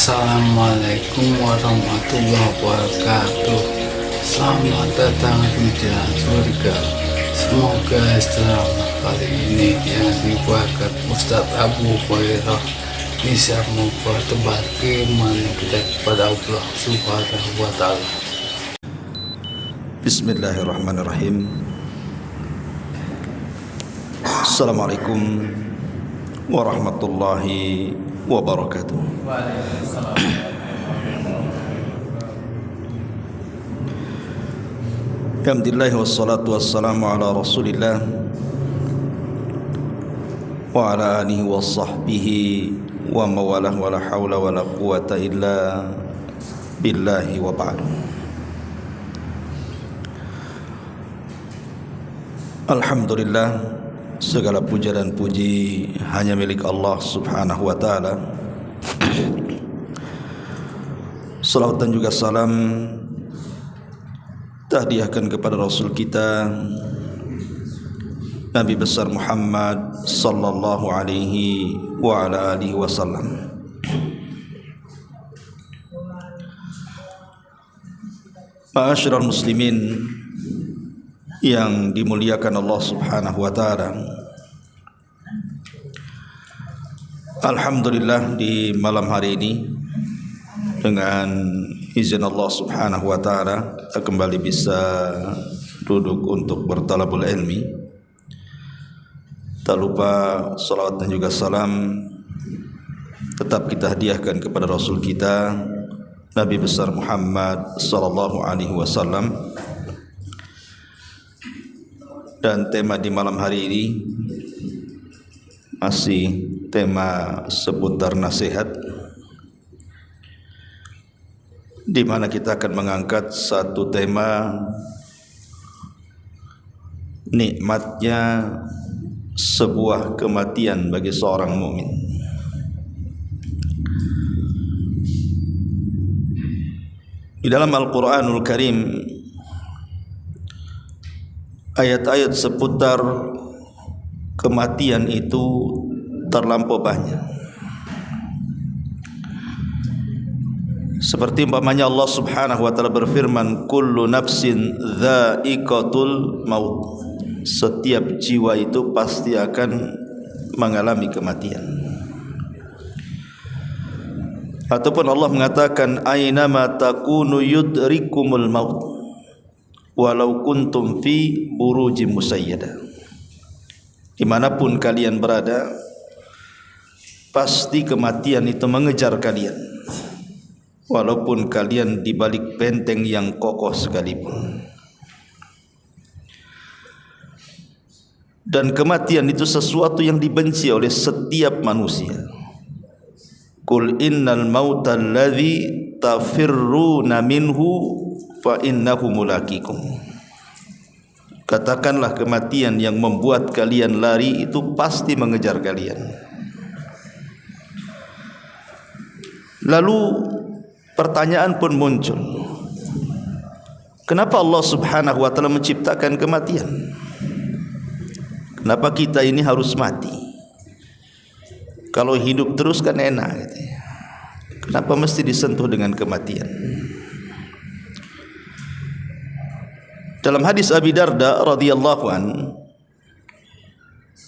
Assalamualaikum warahmatullahi wabarakatuh. Selamat datang di jalan surga. Semoga ceramah kali ini yang dibuat Ustadz Abu Hurairah bisa membuat tebal keimanan kita kepada Allah Subhanahu wa Ta'ala. Bismillahirrahmanirrahim. Assalamualaikum warahmatullahi wabarakatuh. Alhamdulillah wassalatu wassalamu ala rasulillah wa ala alihi wa sahbihi wa mawalah wa la hawla wa la quwata illa billahi wa ba'du. Alhamdulillah, segala puja dan puji hanya milik Allah Subhanahu wa ta'ala. Salawat dan juga salam tahdiahkan kepada Rasul kita Nabi besar Muhammad sallallahu alaihi wa ala alihi wasallam. Ma'asyiral muslimin yang dimuliakan Allah Subhanahu wa ta'ala, alhamdulillah di malam hari ini dengan izin Allah Subhanahu wa ta'ala kita kembali bisa duduk untuk bertalabul ilmi. Tak lupa salawat dan juga salam tetap kita hadiahkan kepada Rasul kita Nabi besar Muhammad sallallahu alaihi wasallam. Dan tema di malam hari ini masih tema seputar nasihat, di mana kita akan mengangkat satu tema nikmatnya sebuah kematian bagi seorang mukmin. Di dalam Al-Quranul Karim ayat-ayat seputar kematian itu terlampau banyak. Seperti umpamanya Allah Subhanahu wa ta'ala berfirman, kullu nafsin dha'iqatul maut. Setiap jiwa itu pasti akan mengalami kematian. Ataupun Allah mengatakan, aynama takunu yudrikumul maut walau kuntum fi burujim musayyada. Dimanapun kalian berada, pasti kematian itu mengejar kalian, walaupun kalian di balik benteng yang kokoh sekalipun. Dan kematian itu sesuatu yang dibenci oleh setiap manusia. Qul innal mauta alladzi tafirruna minhu fa innahu mulaqikum. Katakanlah kematian yang membuat kalian lari itu pasti mengejar kalian. Lalu pertanyaan pun muncul, kenapa Allah Subhanahu wa ta'ala menciptakan kematian? Kenapa kita ini harus mati? Kalau hidup terus kan enak gitu ya. Kenapa mesti disentuh dengan kematian? Dalam hadis Abi Darda radhiyallahu an,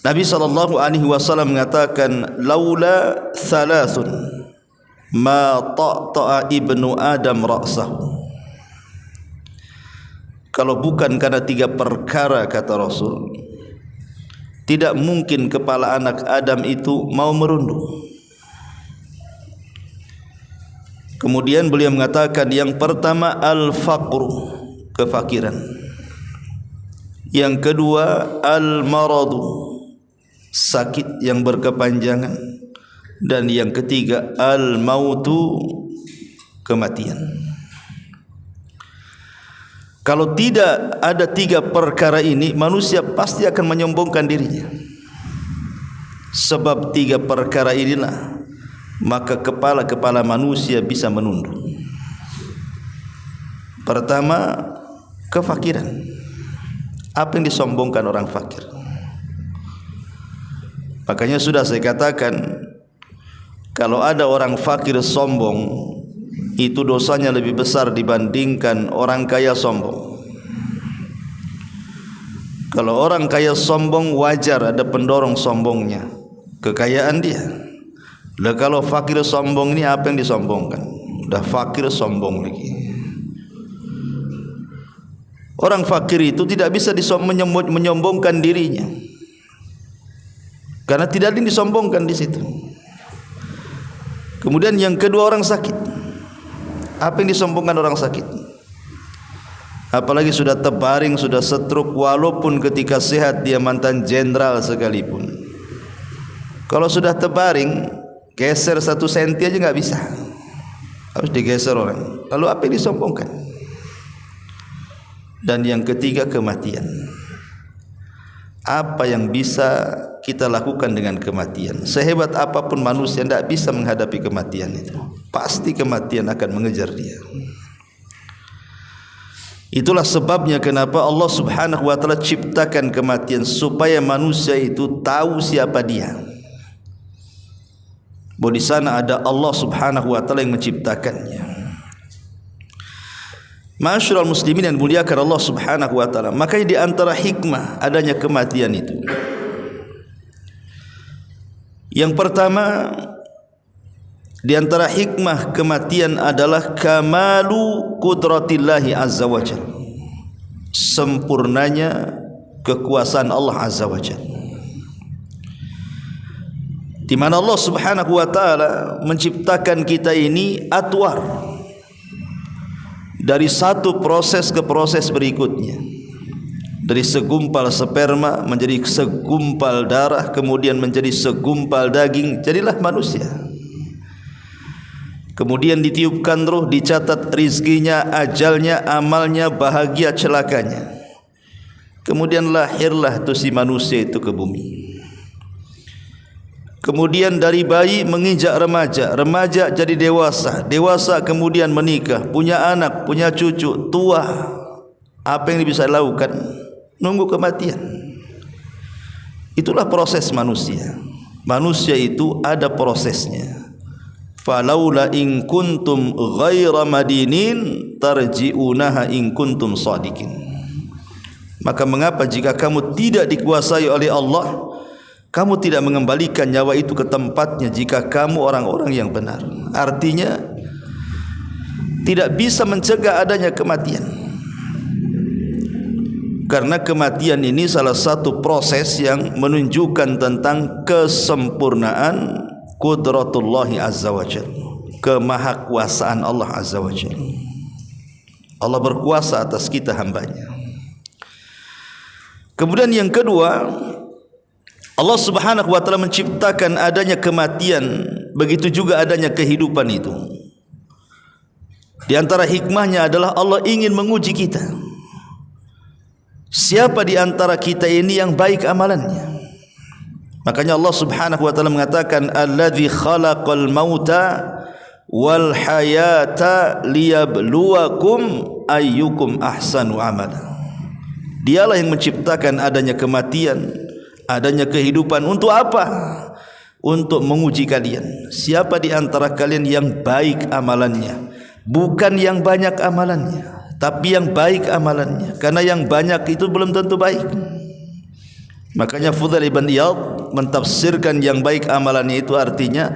Nabi sallallahu alaihi wasallam mengatakan, laula thalathun ma ta'ta'a ibnu adam ra'sahu. Kalau bukan karena tiga perkara, kata Rasul, tidak mungkin kepala anak Adam itu mau merunduk. Kemudian beliau mengatakan, yang pertama al-faqru, kefakiran. Yang kedua al-maradu, sakit yang berkepanjangan. Dan yang ketiga al-mautu, kematian. Kalau tidak ada tiga perkara ini, manusia pasti akan menyombongkan dirinya. Sebab tiga perkara inilah maka kepala-kepala manusia bisa menunduk. Pertama, kefakiran. Apa yang disombongkan orang fakir? Makanya sudah saya katakan, kalau ada orang fakir sombong, itu dosanya lebih besar dibandingkan orang kaya sombong. Kalau orang kaya sombong, wajar ada pendorong sombongnya, kekayaan dia. Lah kalau fakir sombong, ini apa yang disombongkan? Udah fakir sombong lagi. Orang fakir itu tidak bisa menyombongkan dirinya, karena tidak ada yang disombongkan di situ. Kemudian yang kedua, orang sakit. Apa yang disombongkan orang sakit? Apalagi sudah terbaring, sudah stroke, walaupun ketika sehat dia mantan jenderal sekalipun. Kalau sudah terbaring, geser 1 senti aja nggak bisa, harus digeser orang. Lalu apa yang disombongkan? Dan yang ketiga, kematian. Apa yang bisa kita lakukan dengan kematian? Sehebat apapun manusia, tidak bisa menghadapi kematian itu. Pasti kematian akan mengejar dia. Itulah sebabnya kenapa Allah Subhanahu wa taala ciptakan kematian, supaya manusia itu tahu siapa dia. Bahwa di sana ada Allah Subhanahu wa taala yang menciptakannya. Ma'asyiral muslimin yang dimuliakan Allah Subhanahu wa taala, makanya di antara hikmah adanya kematian itu, yang pertama di antara hikmah kematian adalah kamalu qudratillahi azza wajalla, sempurnanya kekuasaan Allah azza wajalla, di mana Allah Subhanahu wa taala menciptakan kita ini atwar, dari satu proses ke proses berikutnya, dari segumpal sperma menjadi segumpal darah, kemudian menjadi segumpal daging, jadilah manusia. Kemudian ditiupkan ruh, dicatat rizkinya, ajalnya, amalnya, bahagia, celakanya. Kemudian lahirlah tu si manusia itu ke bumi. Kemudian dari bayi menginjak remaja, remaja jadi dewasa, dewasa kemudian menikah, punya anak, punya cucu, tua. Apa yang bisa dilakukan? Nunggu kematian. Itulah proses manusia. Manusia itu ada prosesnya. Falaula in kuntum ghaira madinin tarji'unaha in kuntum shadiqin. Maka mengapa jika kamu tidak dikuasai oleh Allah, kamu tidak mengembalikan nyawa itu ke tempatnya jika kamu orang-orang yang benar? Artinya tidak bisa mencegah adanya kematian, karena kematian ini salah satu proses yang menunjukkan tentang kesempurnaan qudratullahi azza wa jalla, kemahakuasaan Allah azza wa jalla. Allah berkuasa atas kita hambanya. Kemudian yang kedua, Allah Subhanahu wa taala menciptakan adanya kematian, begitu juga adanya kehidupan itu. Di antara hikmahnya adalah Allah ingin menguji kita. Siapa di antara kita ini yang baik amalannya? Makanya Allah Subhanahu wa taala mengatakan, "Alladzi khalaqal mauta wal hayata liyabluwakum ayyukum ahsanu amala." Dialah yang menciptakan adanya kematian, adanya kehidupan. Untuk apa? Untuk menguji kalian. Siapa di antara kalian yang baik amalannya? Bukan yang banyak amalannya, tapi yang baik amalannya. Karena yang banyak itu belum tentu baik. Makanya Fudail ibn Iyad mentafsirkan yang baik amalannya itu artinya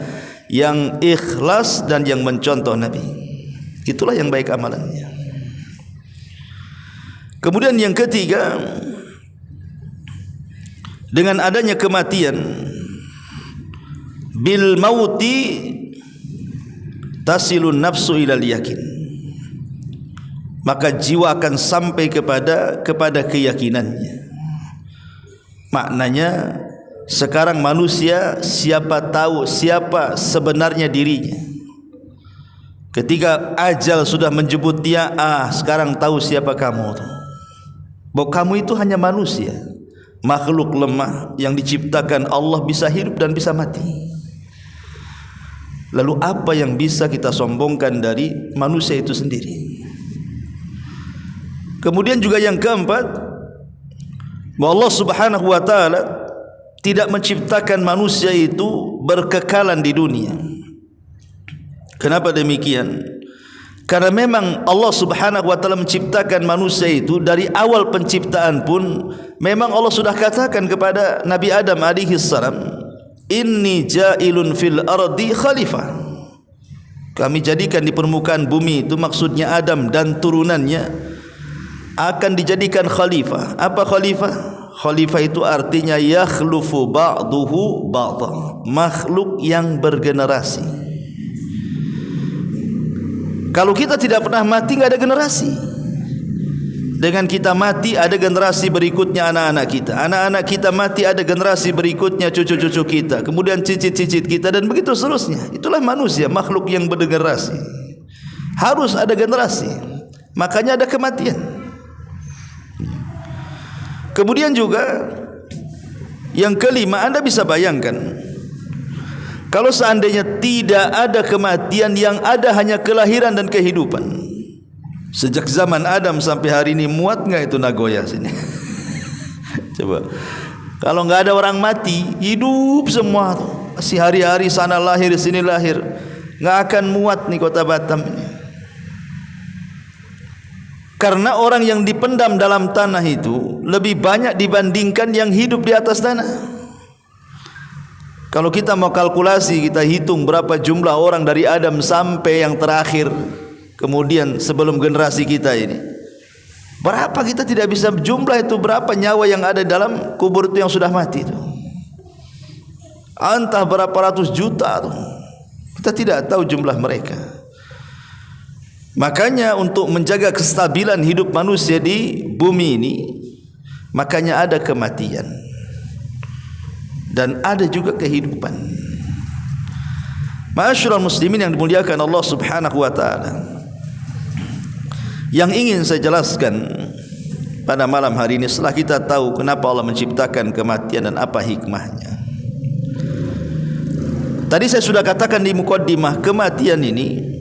yang ikhlas dan yang mencontoh Nabi. Itulah yang baik amalannya. Kemudian yang ketiga, dengan adanya kematian, bil mauti tasilun nafsu ilal yakin, maka jiwa akan sampai kepada keyakinannya. Maknanya sekarang manusia siapa tahu siapa sebenarnya dirinya. Ketika ajal sudah menjemput dia, sekarang tahu siapa kamu. Bahwa kamu itu hanya manusia, makhluk lemah yang diciptakan Allah, bisa hidup dan bisa mati. Lalu apa yang bisa kita sombongkan dari manusia itu sendiri? Kemudian juga yang keempat, bahwa Allah Subhanahu wa taala tidak menciptakan manusia itu berkekalan di dunia. Kenapa demikian? Karena memang Allah Subhanahu wa taala menciptakan manusia itu dari awal penciptaan pun memang Allah sudah katakan kepada Nabi Adam alaihi salam, inni ja'ilun fil ardi khalifah. Kami jadikan di permukaan bumi, itu maksudnya Adam dan turunannya akan dijadikan khalifah. Apa khalifah? Khalifah itu artinya yakhlufu ba'duhu ba'dha, makhluk yang bergenerasi. Kalau kita tidak pernah mati, enggak ada generasi. Dengan kita mati ada generasi berikutnya anak-anak kita. Anak-anak kita mati ada generasi berikutnya cucu-cucu kita. Kemudian cicit-cicit kita dan begitu seterusnya. Itulah manusia, makhluk yang bergenerasi. Harus ada generasi. Makanya ada kematian. Kemudian juga yang kelima, Anda bisa bayangkan kalau seandainya tidak ada kematian, yang ada hanya kelahiran dan kehidupan. Sejak zaman Adam sampai hari ini, muat nggak itu Nagoya sini? Coba, kalau nggak ada orang mati, hidup semua tuh. Masih hari-hari sana lahir sini lahir, nggak akan muat nih kota Batam ini. Karena orang yang dipendam dalam tanah itu lebih banyak dibandingkan yang hidup di atas tanah. Kalau kita mau kalkulasi, kita hitung berapa jumlah orang dari Adam sampai yang terakhir, kemudian sebelum generasi kita ini, berapa kita tidak bisa jumlah itu, berapa nyawa yang ada dalam kubur itu yang sudah mati itu. Entah berapa ratus juta tuh. Kita tidak tahu jumlah mereka. Makanya untuk menjaga kestabilan hidup manusia di bumi ini, makanya ada kematian dan ada juga kehidupan. Ma'asyiral muslimin yang dimuliakan Allah Subhanahu wa taala, yang ingin saya jelaskan pada malam hari ini, setelah kita tahu kenapa Allah menciptakan kematian dan apa hikmahnya. Tadi saya sudah katakan di mukaddimah, kematian ini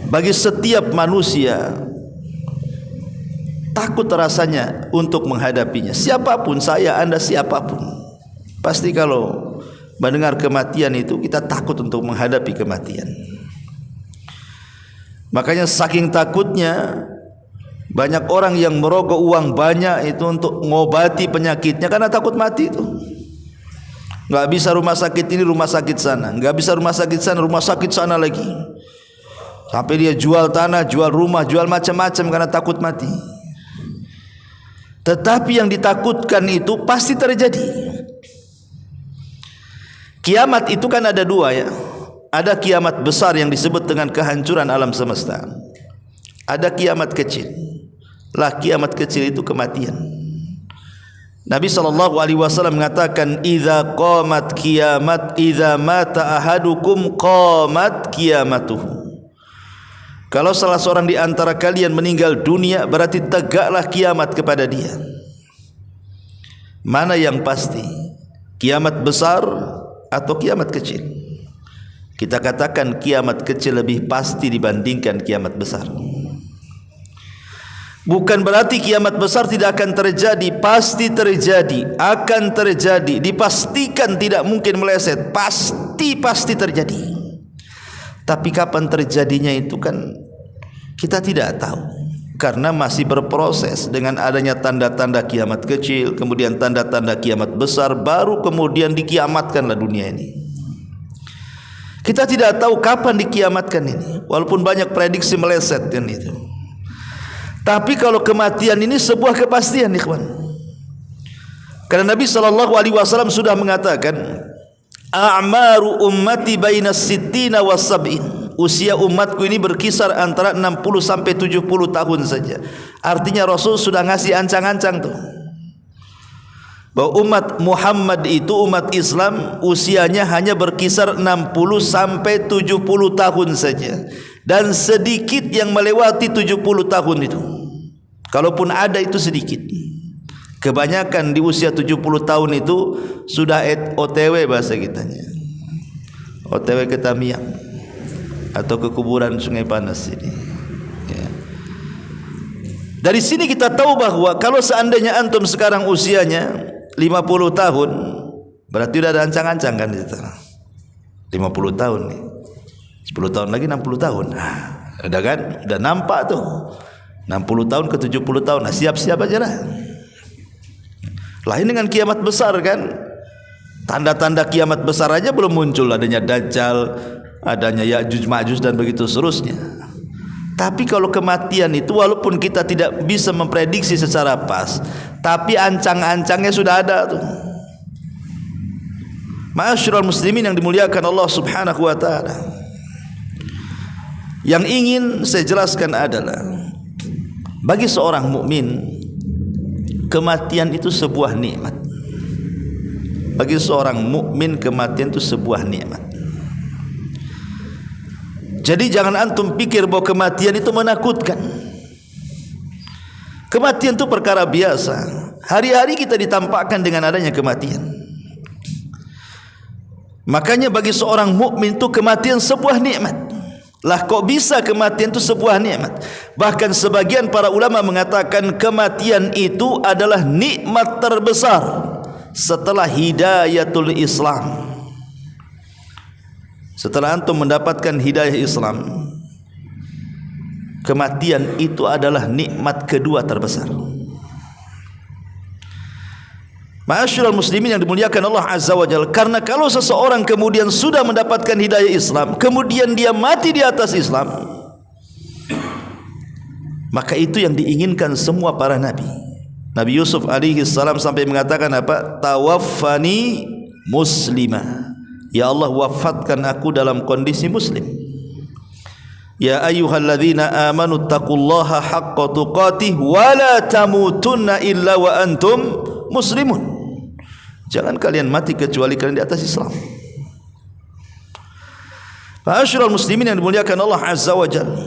bagi setiap manusia takut rasanya untuk menghadapinya. Siapapun, saya, Anda, siapapun, pasti kalau mendengar kematian itu kita takut untuk menghadapi kematian. Makanya saking takutnya banyak orang yang merogoh uang banyak itu untuk mengobati penyakitnya karena takut mati itu. Nggak bisa rumah sakit ini, rumah sakit sana, nggak bisa rumah sakit sana, rumah sakit sana lagi. Sampai dia jual tanah, jual rumah, jual macam-macam karena takut mati. Tetapi yang ditakutkan itu pasti terjadi. Kiamat itu kan ada dua ya. Ada kiamat besar yang disebut dengan kehancuran alam semesta. Ada kiamat kecil. Lah kiamat kecil itu kematian. Nabi SAW mengatakan, idza qamat kiamat, idza mata ahadukum qamat kiamatuhu. Kalau salah seorang di antara kalian meninggal dunia, berarti tegaklah kiamat kepada dia. Mana yang pasti? Kiamat besar atau kiamat kecil? Kita katakan kiamat kecil lebih pasti dibandingkan kiamat besar. Bukan berarti kiamat besar tidak akan terjadi, pasti terjadi, akan terjadi, dipastikan tidak mungkin meleset, pasti terjadi. Tapi kapan terjadinya itu kan kita tidak tahu, karena masih berproses dengan adanya tanda-tanda kiamat kecil, kemudian tanda-tanda kiamat besar, baru kemudian dikiamatkanlah dunia ini. Kita tidak tahu kapan dikiamatkan ini, walaupun banyak prediksi meleset kan itu. Tapi kalau kematian ini sebuah kepastian, ikhwan. Karena Nabi SAW sudah mengatakan, a'maru ummati bainas sittina was sab'in. Usia umatku ini berkisar antara 60 sampai 70 tahun saja. Artinya Rasul sudah ngasih ancang-ancang tuh, bahwa umat Muhammad itu, umat Islam, usianya hanya berkisar 60 sampai 70 tahun saja. Dan sedikit yang melewati 70 tahun itu. Kalaupun ada itu sedikit. Kebanyakan di usia 70 tahun itu sudah OTW bahasa kitanya. OTW ke Tamiang atau ke kuburan Sungai Panas ini ya. Dari sini kita tahu bahwa kalau seandainya antum sekarang usianya 50 tahun, berarti udah ada ancang-ancang kan itu. 50 tahun nih. 10 tahun lagi 60 tahun. Udah kan? Udah nampak tuh. 60 tahun ke 70 tahun. Siap-siap aja lah. Lain dengan kiamat besar kan? Tanda-tanda kiamat besar aja belum muncul, adanya Dajjal, adanya Ya'juj Ma'juj dan begitu seterusnya. Tapi kalau kematian itu walaupun kita tidak bisa memprediksi secara pas, tapi ancang-ancangnya sudah ada tuh. Ma'asyiral muslimin yang dimuliakan Allah Subhanahu wa taala. Yang ingin saya jelaskan adalah bagi seorang mukmin kematian itu sebuah nikmat. Bagi seorang mukmin kematian itu sebuah nikmat. Jadi jangan antum pikir bahwa kematian itu menakutkan. Kematian itu perkara biasa. Hari-hari kita ditampakkan dengan adanya kematian. Makanya bagi seorang mukmin itu kematian sebuah nikmat. Lah kok bisa kematian itu sebuah nikmat? Bahkan sebagian para ulama mengatakan kematian itu adalah nikmat terbesar setelah hidayatul Islam. Setelah antum mendapatkan hidayah Islam, kematian itu adalah nikmat kedua terbesar. Ma'asyiral muslimin yang dimuliakan Allah Azza wa Jalla, karena kalau seseorang kemudian sudah mendapatkan hidayah Islam, kemudian dia mati di atas Islam, maka itu yang diinginkan semua para nabi. Nabi Yusuf alaihi salam sampai mengatakan apa? Tawaffani muslimah. Ya Allah, wafatkan aku dalam kondisi muslim. Ya ayyuhalladzina amanu taqullaha haqqa tuqatih wa la tamutunna illa wa antum muslimun. Jangan kalian mati kecuali kalian di atas Islam. Ma'asyiral muslimin yang dimuliakan Allah Azza wa Jalla.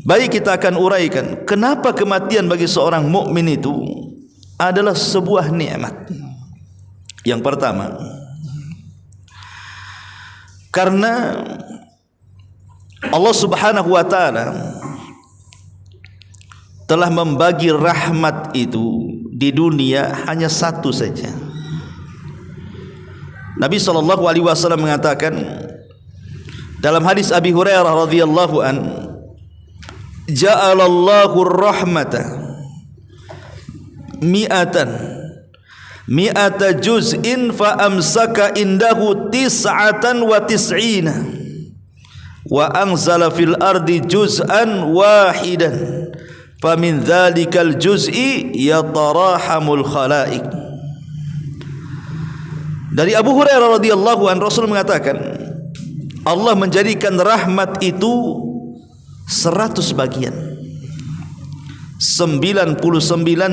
Baik, kita akan uraikan kenapa kematian bagi seorang mukmin itu adalah sebuah nikmat. Yang pertama, karena Allah Subhanahu wa taala telah membagi rahmat itu di dunia hanya satu saja. Nabi sallallahu alaihi wasallam mengatakan dalam hadis Abi Hurairah radhiyallahu an, ja'alallahu rahmata mi'ata juz'in fa amsaka indahu tis'atan wa tis'ina wa anzala fil ardi juz'an wahidan fa min dhalikal juz'i yatarahamul khalaik. Dari Abu Hurairah radhiyallahu an, Rasul mengatakan Allah menjadikan rahmat itu 100 bagian, 99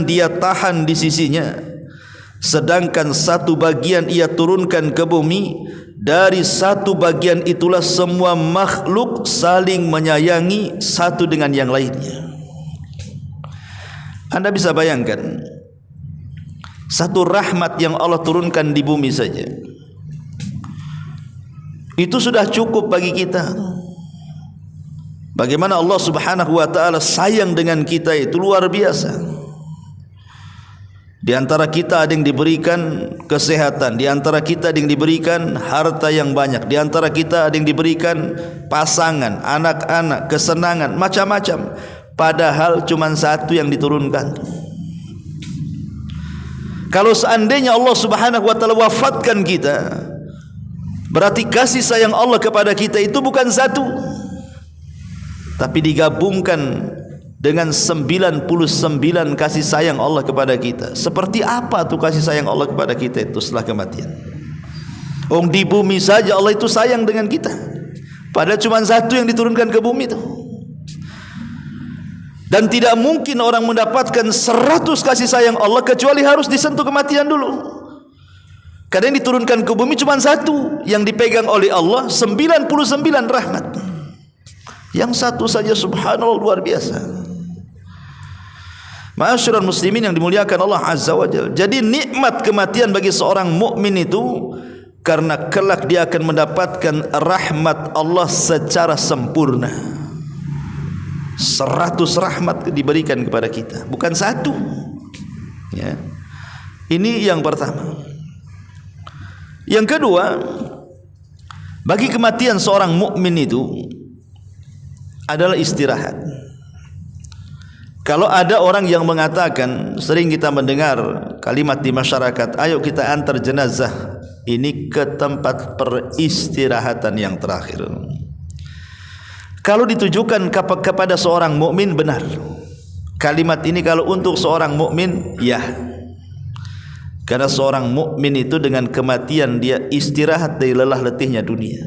dia tahan di sisinya, sedangkan 1 bagian ia turunkan ke bumi. Dari 1 bagian itulah semua makhluk saling menyayangi satu dengan yang lainnya. Anda bisa bayangkan satu rahmat yang Allah turunkan di bumi saja, itu sudah cukup bagi kita. Bagaimana Allah Subhanahu wa taala sayang dengan kita itu luar biasa. Di antara kita ada yang diberikan kesehatan, di antara kita ada yang diberikan harta yang banyak, di antara kita ada yang diberikan pasangan, anak-anak, kesenangan, macam-macam. Padahal cuma 1 yang diturunkan. Kalau seandainya Allah Subhanahu wa taala wafatkan kita, berarti kasih sayang Allah kepada kita itu bukan 1, tapi digabungkan dengan 99 kasih sayang Allah kepada kita. Seperti apa tuh kasih sayang Allah kepada kita itu setelah kematian? Di bumi saja Allah itu sayang dengan kita, padahal cuma 1 yang diturunkan ke bumi itu. Dan tidak mungkin orang mendapatkan 100 kasih sayang Allah kecuali harus disentuh kematian dulu. Karena yang diturunkan ke bumi cuma 1 yang dipegang oleh Allah, 99 rahmat. Yang 1 saja subhanallah luar biasa. Ma'asyiral muslimin yang dimuliakan Allah Azza wa Jalla. Jadi nikmat kematian bagi seorang mukmin itu karena kelak dia akan mendapatkan rahmat Allah secara sempurna. 100 rahmat diberikan kepada kita, bukan 1. Ya. Ini yang pertama. Yang kedua, Bagi kematian seorang mukmin itu adalah istirahat. Kalau ada orang yang mengatakan, sering kita mendengar kalimat di masyarakat, ayo kita antar jenazah ini ke tempat peristirahatan yang terakhir. Kalau ditujukan kepada seorang mukmin, benar. Kalimat ini kalau untuk seorang mukmin, ya. Karena seorang mukmin itu dengan kematian dia istirahat dari lelah letihnya dunia.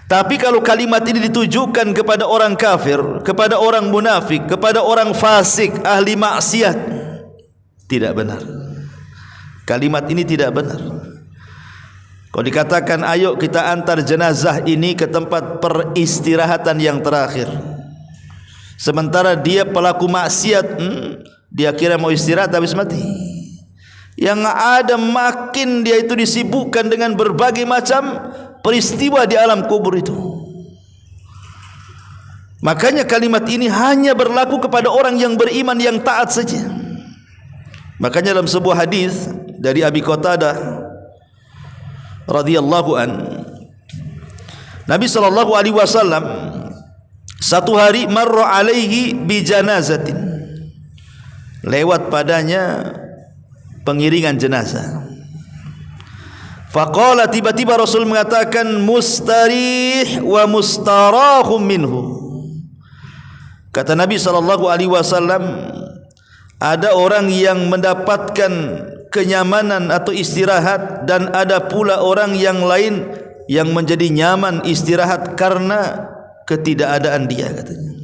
Tapi kalau kalimat ini ditujukan kepada orang kafir, kepada orang munafik, kepada orang fasik, ahli maksiat, tidak benar. Kalimat ini tidak benar. Kalau dikatakan ayo kita antar jenazah ini ke tempat peristirahatan yang terakhir, sementara dia pelaku maksiat, dia kira mau istirahat habis mati. Yang ada makin dia itu disibukkan dengan berbagai macam peristiwa di alam kubur itu. Makanya kalimat ini hanya berlaku kepada orang yang beriman, yang taat saja. Makanya dalam sebuah hadis dari Abi Qatadah radhiyallahu an, Nabi sallallahu alaihi wasallam satu hari marra alaihi bi janazatin, lewat padanya pengiringan jenazah. Faqala, tiba-tiba Rasul mengatakan mustarih wa mustarahum minhu. Kata Nabi sallallahu alaihi wasallam, ada orang yang mendapatkan kenyamanan atau istirahat, dan ada pula orang yang lain yang menjadi nyaman istirahat karena ketidakadaan dia, katanya.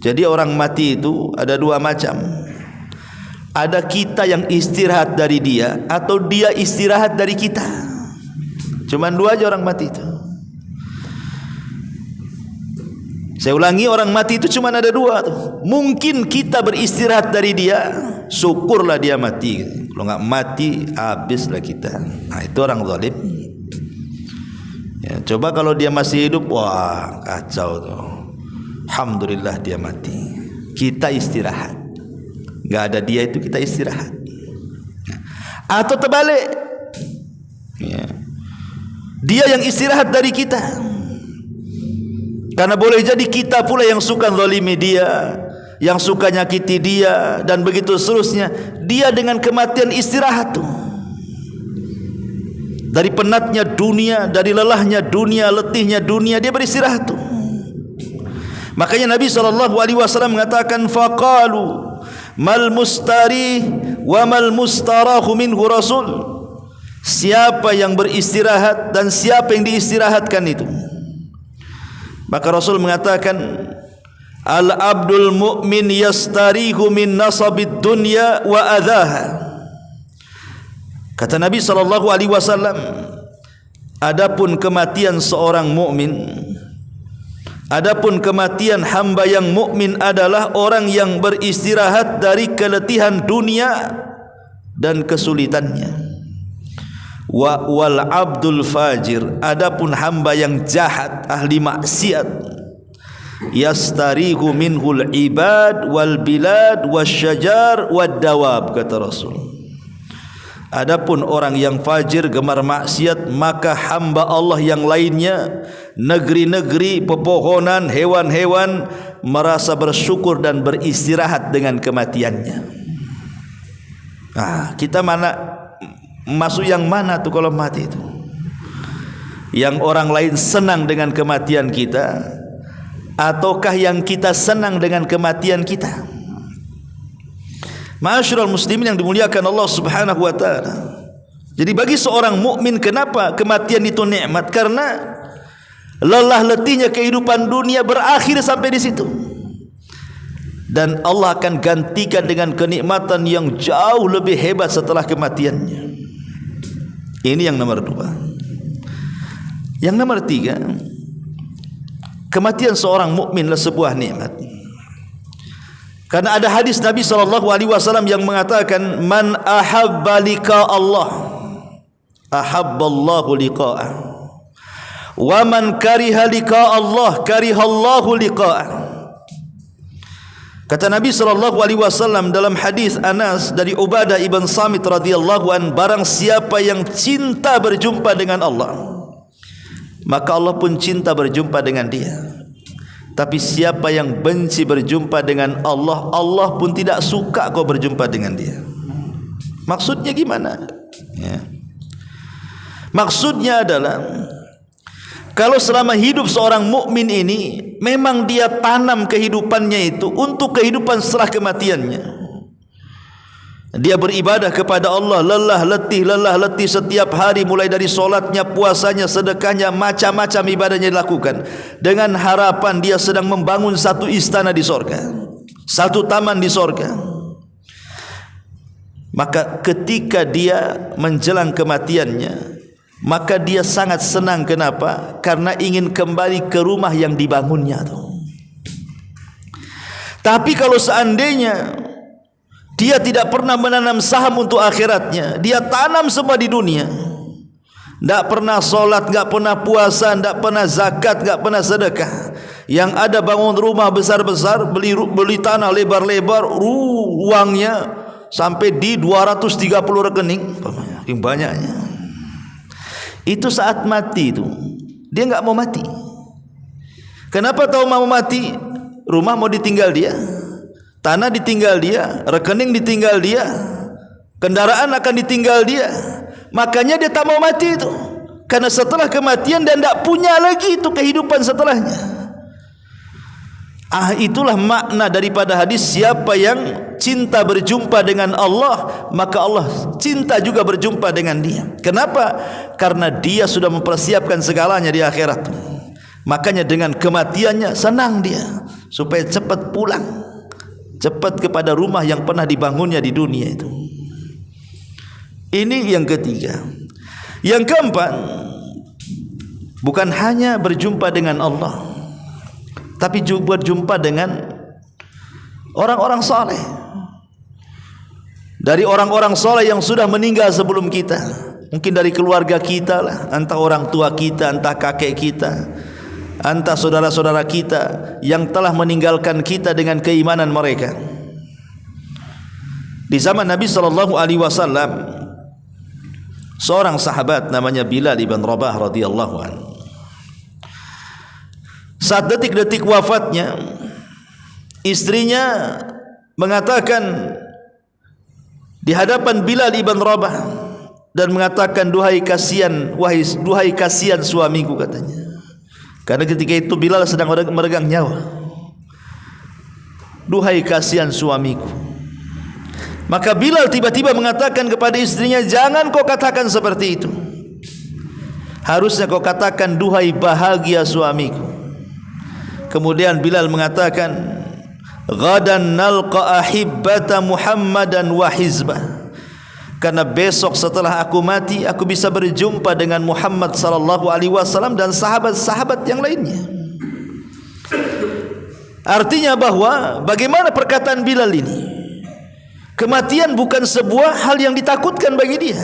Jadi orang mati itu ada dua macam. Ada kita yang istirahat dari dia, atau dia istirahat dari kita. Cuman dua aja orang mati itu. Saya ulangi, orang mati itu cuman ada dua tuh. Mungkin kita beristirahat dari dia, syukurlah dia mati. Kalau nggak mati, habislah kita. Nah, itu orang zalim. Ya, coba kalau dia masih hidup, wah kacau tuh. Alhamdulillah dia mati. Kita istirahat. Nggak ada dia itu kita istirahat. Atau terbalik, ya, dia yang istirahat dari kita. Karena boleh jadi kita pula yang suka zalimi dia, yang suka nyakiti dia, dan begitu seterusnya. Dia dengan kematian istirahat tuh. Dari penatnya dunia, dari lelahnya dunia, letihnya dunia, dia beristirahat tuh. Makanya Nabi SAW mengatakan, faqalu mal mustarih wa mal mustarahu minhu Rasul. Siapa yang beristirahat dan siapa yang diistirahatkan itu. Maka Rasul mengatakan, al abdul mu'min yastarihu min nasabid dunya wa adhaha. Kata Nabi SAW, adapun kematian seorang mukmin, adapun kematian hamba yang mukmin adalah orang yang beristirahat dari keletihan dunia dan kesulitannya. Wal abdul fajir, adapun hamba yang jahat, ahli maksiat, yastarihu minhul ibad wal bilad wasyajar wad dawab, kata Rasul. Adapun orang yang fajir, gemar maksiat, maka hamba Allah yang lainnya, negeri-negeri, pepohonan, hewan-hewan, merasa bersyukur dan beristirahat dengan kematiannya. Nah, kita masuk yang mana tuh kalau mati itu? Yang orang lain senang dengan kematian kita, ataukah yang kita senang dengan kematian kita? Ma'asyiral muslimin yang dimuliakan Allah Subhanahu wa taala. Jadi bagi seorang mukmin, kenapa kematian itu nikmat? Karena lelah letihnya kehidupan dunia berakhir sampai di situ. Dan Allah akan gantikan dengan kenikmatan yang jauh lebih hebat setelah kematiannya. Ini yang nomor dua. Yang nomor tiga, kematian seorang mukmin adalah sebuah nikmat. Karena ada hadis Nabi SAW yang mengatakan, man ahabba liqa Allah ahabballahu liqa'ah, wa man kariha liqa Allah karihallahu liqa'ah. Kata Nabi SAW dalam hadis Anas dari Ubadah ibn Samit radhiyallahu an, barang siapa yang cinta berjumpa dengan Allah, maka Allah pun cinta berjumpa dengan dia. Tapi siapa yang benci berjumpa dengan Allah, Allah pun tidak suka kau berjumpa dengan dia. Maksudnya gimana? Ya. Maksudnya adalah, kalau selama hidup seorang mukmin ini memang dia tanam kehidupannya itu untuk kehidupan setelah kematiannya. Dia beribadah kepada Allah lelah letih setiap hari, mulai dari solatnya, puasanya, sedekahnya, macam-macam ibadahnya dilakukan dengan harapan dia sedang membangun satu istana di sorga, satu taman di sorga. Maka ketika dia menjelang kematiannya, maka dia sangat senang. Kenapa? Karena ingin kembali ke rumah yang dibangunnya tuh. Tapi kalau seandainya dia tidak pernah menanam saham untuk akhiratnya, dia tanam semua di dunia, tidak pernah solat, tidak pernah puasa, tidak pernah zakat, tidak pernah sedekah. Yang ada bangun rumah besar-besar, beli tanah lebar-lebar, uangnya sampai di 230 rekening, yang banyaknya. Itu saat mati itu, dia enggak mau mati. Kenapa tahu mau mati? Rumah mau ditinggal dia, tanah ditinggal dia, rekening ditinggal dia, kendaraan akan ditinggal dia. Makanya dia tak mau mati itu, karena setelah kematian dia tidak punya lagi itu kehidupan setelahnya. Itulah makna daripada hadis, siapa yang cinta berjumpa dengan Allah, maka Allah cinta juga berjumpa dengan dia. Kenapa? Karena dia sudah mempersiapkan segalanya di akhirat. Makanya dengan kematiannya senang dia, supaya cepat pulang, cepat kepada rumah yang pernah dibangunnya di dunia itu. Ini yang ketiga. Yang keempat, bukan hanya berjumpa dengan Allah, tapi juga berjumpa dengan orang-orang saleh. Dari orang-orang saleh yang sudah meninggal sebelum kita, mungkin dari keluarga kita lah, entah orang tua kita, entah kakek kita, entah saudara-saudara kita yang telah meninggalkan kita dengan keimanan mereka. Di zaman Nabi SAW, seorang sahabat namanya Bilal ibn Rabah radhiyallahu anhu, saat detik-detik wafatnya, istrinya mengatakan di hadapan Bilal ibn Rabah dan mengatakan, duhai kasihan suamiku, katanya. Karena ketika itu Bilal sedang meregang nyawa. Duhai kasihan suamiku. Maka Bilal tiba-tiba mengatakan kepada istrinya, jangan kau katakan seperti itu. Harusnya kau katakan, duhai bahagia suamiku. Kemudian Bilal mengatakan, ghadan nalqa ahibbata Muhammadan wa hizbah. Karena besok setelah aku mati, aku bisa berjumpa dengan Muhammad sallallahu alaihi wasallam dan sahabat-sahabat yang lainnya. Artinya bahwa bagaimana perkataan Bilal ini? Kematian bukan sebuah hal yang ditakutkan bagi dia.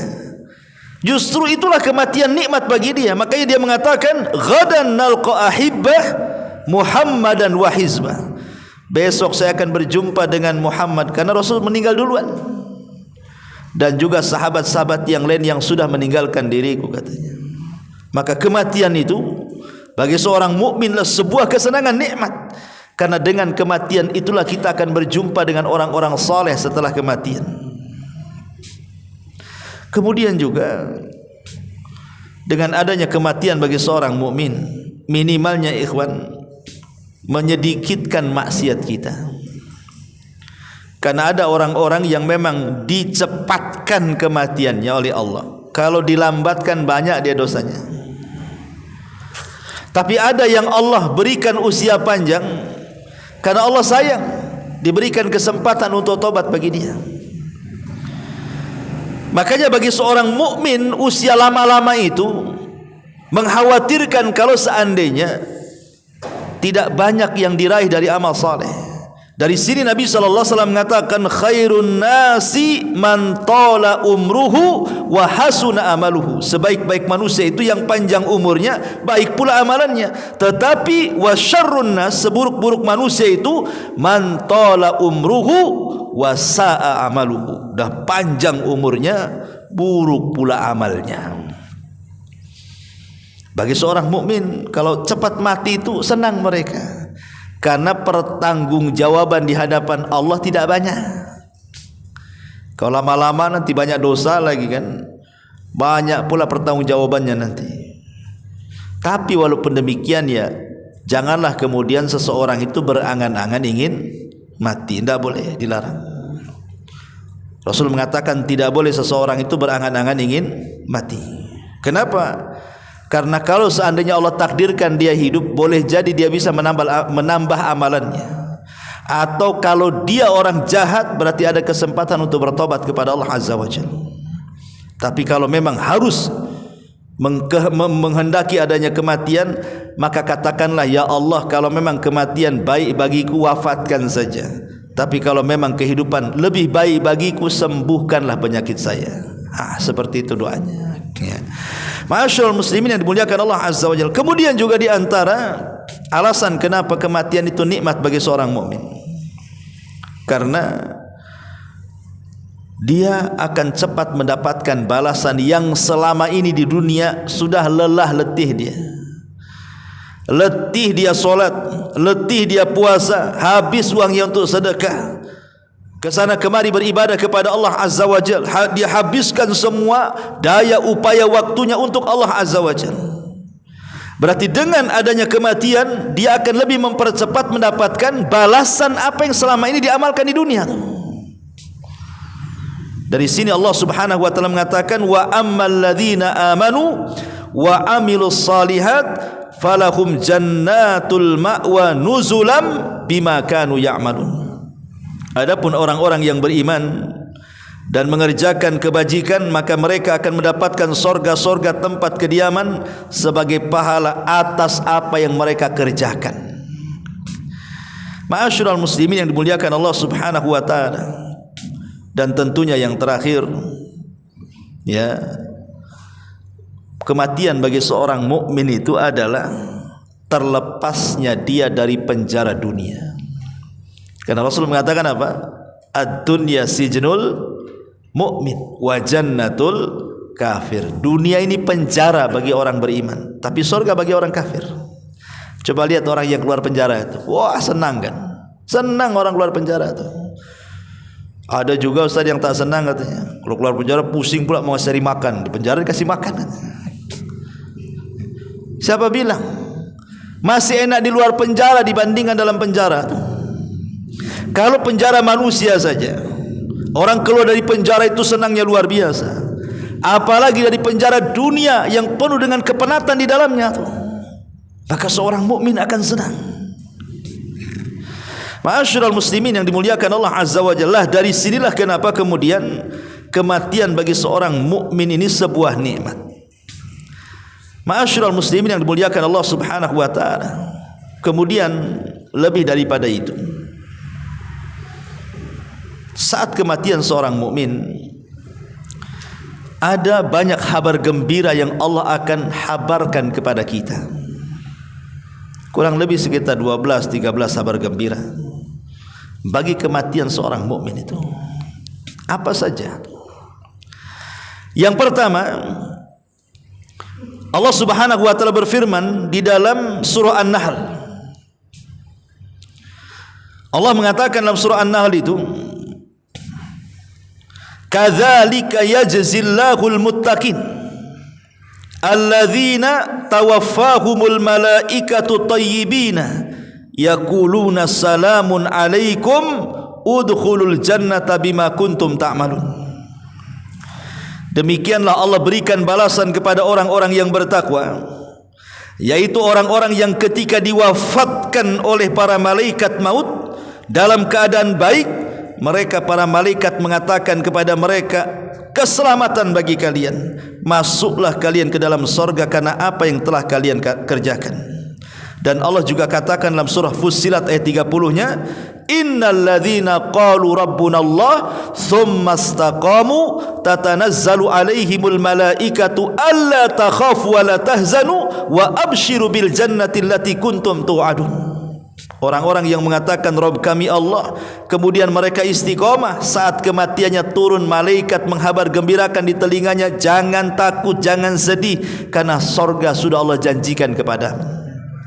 Justru itulah kematian nikmat bagi dia. Makanya dia mengatakan, ghadan nalqa ahibbah Muhammadan wa hizbah. Besok saya akan berjumpa dengan Muhammad, karena Rasul meninggal duluan, dan juga sahabat-sahabat yang lain yang sudah meninggalkan diriku, katanya. Maka kematian itu bagi seorang mukminlah sebuah kesenangan nikmat, karena dengan kematian itulah kita akan berjumpa dengan orang-orang saleh setelah kematian. Kemudian juga dengan adanya kematian bagi seorang mukmin, minimalnya ikhwan, menyedikitkan maksiat kita. Karena ada orang-orang yang memang dicepatkan kematiannya oleh Allah. Kalau dilambatkan banyak dia dosanya. Tapi ada yang Allah berikan usia panjang karena Allah sayang, diberikan kesempatan untuk tobat bagi dia. Makanya bagi seorang mukmin usia lama-lama itu mengkhawatirkan kalau seandainya tidak banyak yang diraih dari amal saleh. Dari sini Nabi SAW mengatakan, khairun nasi man tala umruhu wa hasuna amaluhu. Sebaik-baik manusia itu yang panjang umurnya, baik pula amalannya. Tetapi wa syarrun nas, seburuk-buruk manusia itu man tala umruhu wa sa'a amaluhu. Dah panjang umurnya, buruk pula amalnya. Bagi seorang mukmin, kalau cepat mati itu senang mereka, karena pertanggungjawaban di hadapan Allah tidak banyak. Kalau lama-lama nanti banyak dosa lagi kan, banyak pula pertanggungjawabannya nanti. Tapi walaupun demikian ya, janganlah kemudian seseorang itu berangan-angan ingin mati. Tidak boleh, dilarang. Rasul mengatakan tidak boleh seseorang itu berangan-angan ingin mati. Kenapa? Karena kalau seandainya Allah takdirkan dia hidup, boleh jadi dia bisa menambah amalannya. Atau kalau dia orang jahat, berarti ada kesempatan untuk bertobat kepada Allah Azza wa Jalla. Tapi kalau memang harus menghendaki adanya kematian, maka katakanlah, ya Allah, kalau memang kematian baik bagiku, wafatkan saja. Tapi kalau memang kehidupan lebih baik bagiku, sembuhkanlah penyakit saya. Seperti itu doanya ya. Ma'asyiral muslimin yang dimuliakan Allah Azza wa Jalla. Kemudian juga di antara alasan kenapa kematian itu nikmat bagi seorang mukmin, karena dia akan cepat mendapatkan balasan yang selama ini di dunia sudah lelah letih dia. Letih dia solat, letih dia puasa, habis uangnya untuk sedekah, kesana kemari beribadah kepada Allah Azza wa Jalla. Dia habiskan semua daya upaya waktunya untuk Allah Azza wa Jalla. Berarti dengan adanya kematian, dia akan lebih mempercepat mendapatkan balasan apa yang selama ini diamalkan di dunia. Dari sini Allah Subhanahu wa taala mengatakan, wa ammal ladzina amanu wa amilus salihat falahum jannatul ma'wa nuzulam bima kanu ya'malun. Adapun orang-orang yang beriman dan mengerjakan kebajikan, maka mereka akan mendapatkan sorga-sorga tempat kediaman sebagai pahala atas apa yang mereka kerjakan. Ma'asyiral muslimin yang dimuliakan Allah Subhanahu wa taala. Dan tentunya yang terakhir ya, kematian bagi seorang mukmin itu adalah terlepasnya dia dari penjara dunia. Karena Rasul mengatakan apa? Ad-dunya sijnul mu'min wa jannatul kafir. Dunia ini penjara bagi orang beriman, tapi surga bagi orang kafir. Coba lihat orang yang keluar penjara itu, wah senang kan? Senang orang keluar penjara itu. Ada juga ustaz yang tak senang katanya, kalau keluar penjara pusing pula mau cari makan, di penjara dikasih makan. Siapa bilang masih enak di luar penjara dibandingkan dalam penjara? Kalau penjara manusia saja, orang keluar dari penjara itu senangnya luar biasa, apalagi dari penjara dunia yang penuh dengan kepenatan di dalamnya, maka seorang mukmin akan senang. Ma'asyiral muslimin yang dimuliakan Allah Azza wa Jalla, dari sinilah kenapa kemudian kematian bagi seorang mukmin ini sebuah nikmat. Ma'asyiral muslimin yang dimuliakan Allah Subhanahu wa taala. Kemudian lebih daripada itu, saat kematian seorang mukmin, ada banyak kabar gembira yang Allah akan habarkan kepada kita. Kurang lebih sekitar 12-13 kabar gembira bagi kematian seorang mukmin itu. Apa saja? Yang pertama, Allah Subhanahu wa taala berfirman di dalam surah An-Nahl. Allah mengatakan dalam surah An-Nahl itu, kadzalika yajzillahul muttaqin alladzina tawaffahumul malaikatu thayyibina yaquluna salamun alaikum udkhulul jannata bima kuntum ta'malun. Demikianlah Allah berikan balasan kepada orang-orang yang bertakwa, yaitu orang-orang yang ketika diwafatkan oleh para malaikat maut dalam keadaan baik, mereka para malaikat mengatakan kepada mereka, keselamatan bagi kalian, masuklah kalian ke dalam sorga karena apa yang telah kalian kerjakan. Dan Allah juga katakan dalam surah Fussilat ayat 30-nya, innal ladzina qalu rabbuna Allah tsumma istaqamu tatanazzalu alaihimul malaikatu alla takhafu wa la tahzanu wa abshiru bil jannati allati kuntum tu'adun. Orang-orang yang mengatakan Rabb kami Allah, kemudian mereka istiqomah, saat kematiannya turun malaikat menghabar gembirakan di telinganya, jangan takut, jangan sedih, karena sorga sudah Allah janjikan kepadamu.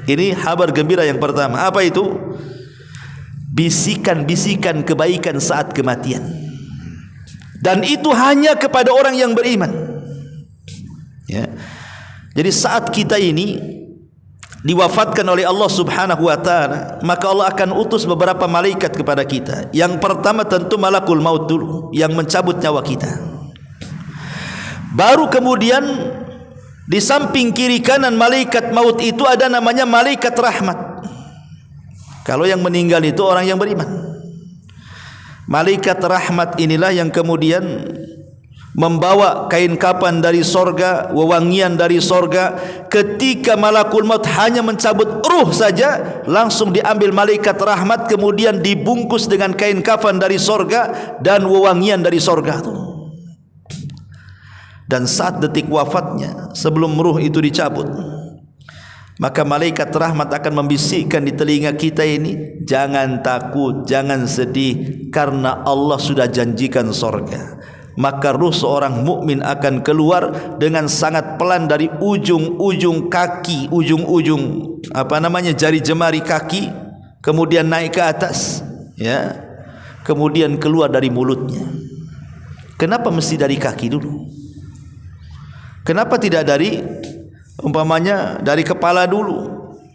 Ini kabar gembira yang pertama. Apa itu? Bisikan-bisikan kebaikan saat kematian. Dan itu hanya kepada orang yang beriman. Ya. Jadi saat kita ini diwafatkan oleh Allah Subhanahu wa taala, maka Allah akan utus beberapa malaikat kepada kita. Yang pertama tentu malakul maut dulu, yang mencabut nyawa kita. Baru kemudian di samping kiri kanan malaikat maut itu ada namanya malaikat rahmat. Kalau yang meninggal itu orang yang beriman. Malaikat rahmat inilah yang kemudian membawa kain kafan dari sorga, wewangian dari sorga. Ketika malakul maut hanya mencabut ruh saja, langsung diambil malaikat rahmat, kemudian dibungkus dengan kain kafan dari sorga dan wewangian dari sorga. Dan saat detik wafatnya, sebelum ruh itu dicabut, maka malaikat rahmat akan membisikkan di telinga kita ini, jangan takut, jangan sedih, karena Allah sudah janjikan sorga. Maka ruh seorang mukmin akan keluar dengan sangat pelan dari ujung-ujung kaki, ujung-ujung jari jemari kaki, kemudian naik ke atas, ya, kemudian keluar dari mulutnya. Kenapa mesti dari kaki dulu? Kenapa tidak dari dari kepala dulu?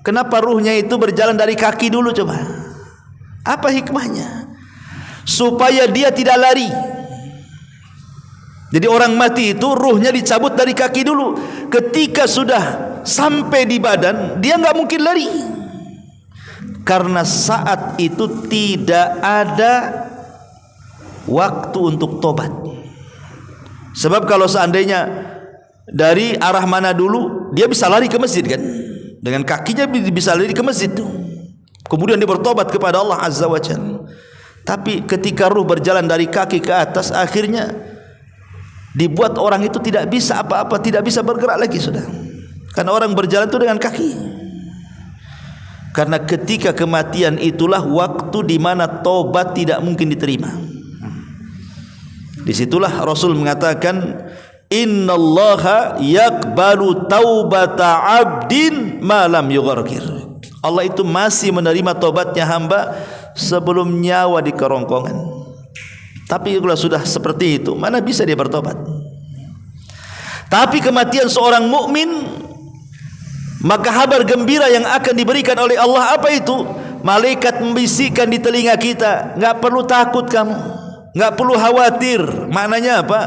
Kenapa ruhnya itu berjalan dari kaki dulu? Coba, apa hikmahnya? Supaya dia tidak lari. Jadi orang mati itu ruhnya dicabut dari kaki dulu. Ketika sudah sampai di badan, dia nggak mungkin lari, karena saat itu tidak ada waktu untuk tobat. Sebab kalau seandainya dari arah mana dulu, dia bisa lari ke masjid kan, dengan kakinya bisa lari ke masjid tuh. Kemudian dia bertobat kepada Allah Azza wa Jalla. Tapi ketika ruh berjalan dari kaki ke atas, akhirnya dibuat orang itu tidak bisa apa-apa, tidak bisa bergerak lagi sudah. Karena orang berjalan itu dengan kaki. Karena ketika kematian itulah waktu di mana tobat tidak mungkin diterima. Disitulah Rasul mengatakan, innallaha yaqbalu taubata abdin ma lam yughargir. Allah itu masih menerima tobatnya hamba sebelum nyawa di kerongkongan. Tapi kalau sudah seperti itu, mana bisa dia bertobat? Tapi kematian seorang mukmin, maka kabar gembira yang akan diberikan oleh Allah apa itu? Malaikat membisikkan di telinga kita, enggak perlu takut kamu, enggak perlu khawatir. Maknanya apa?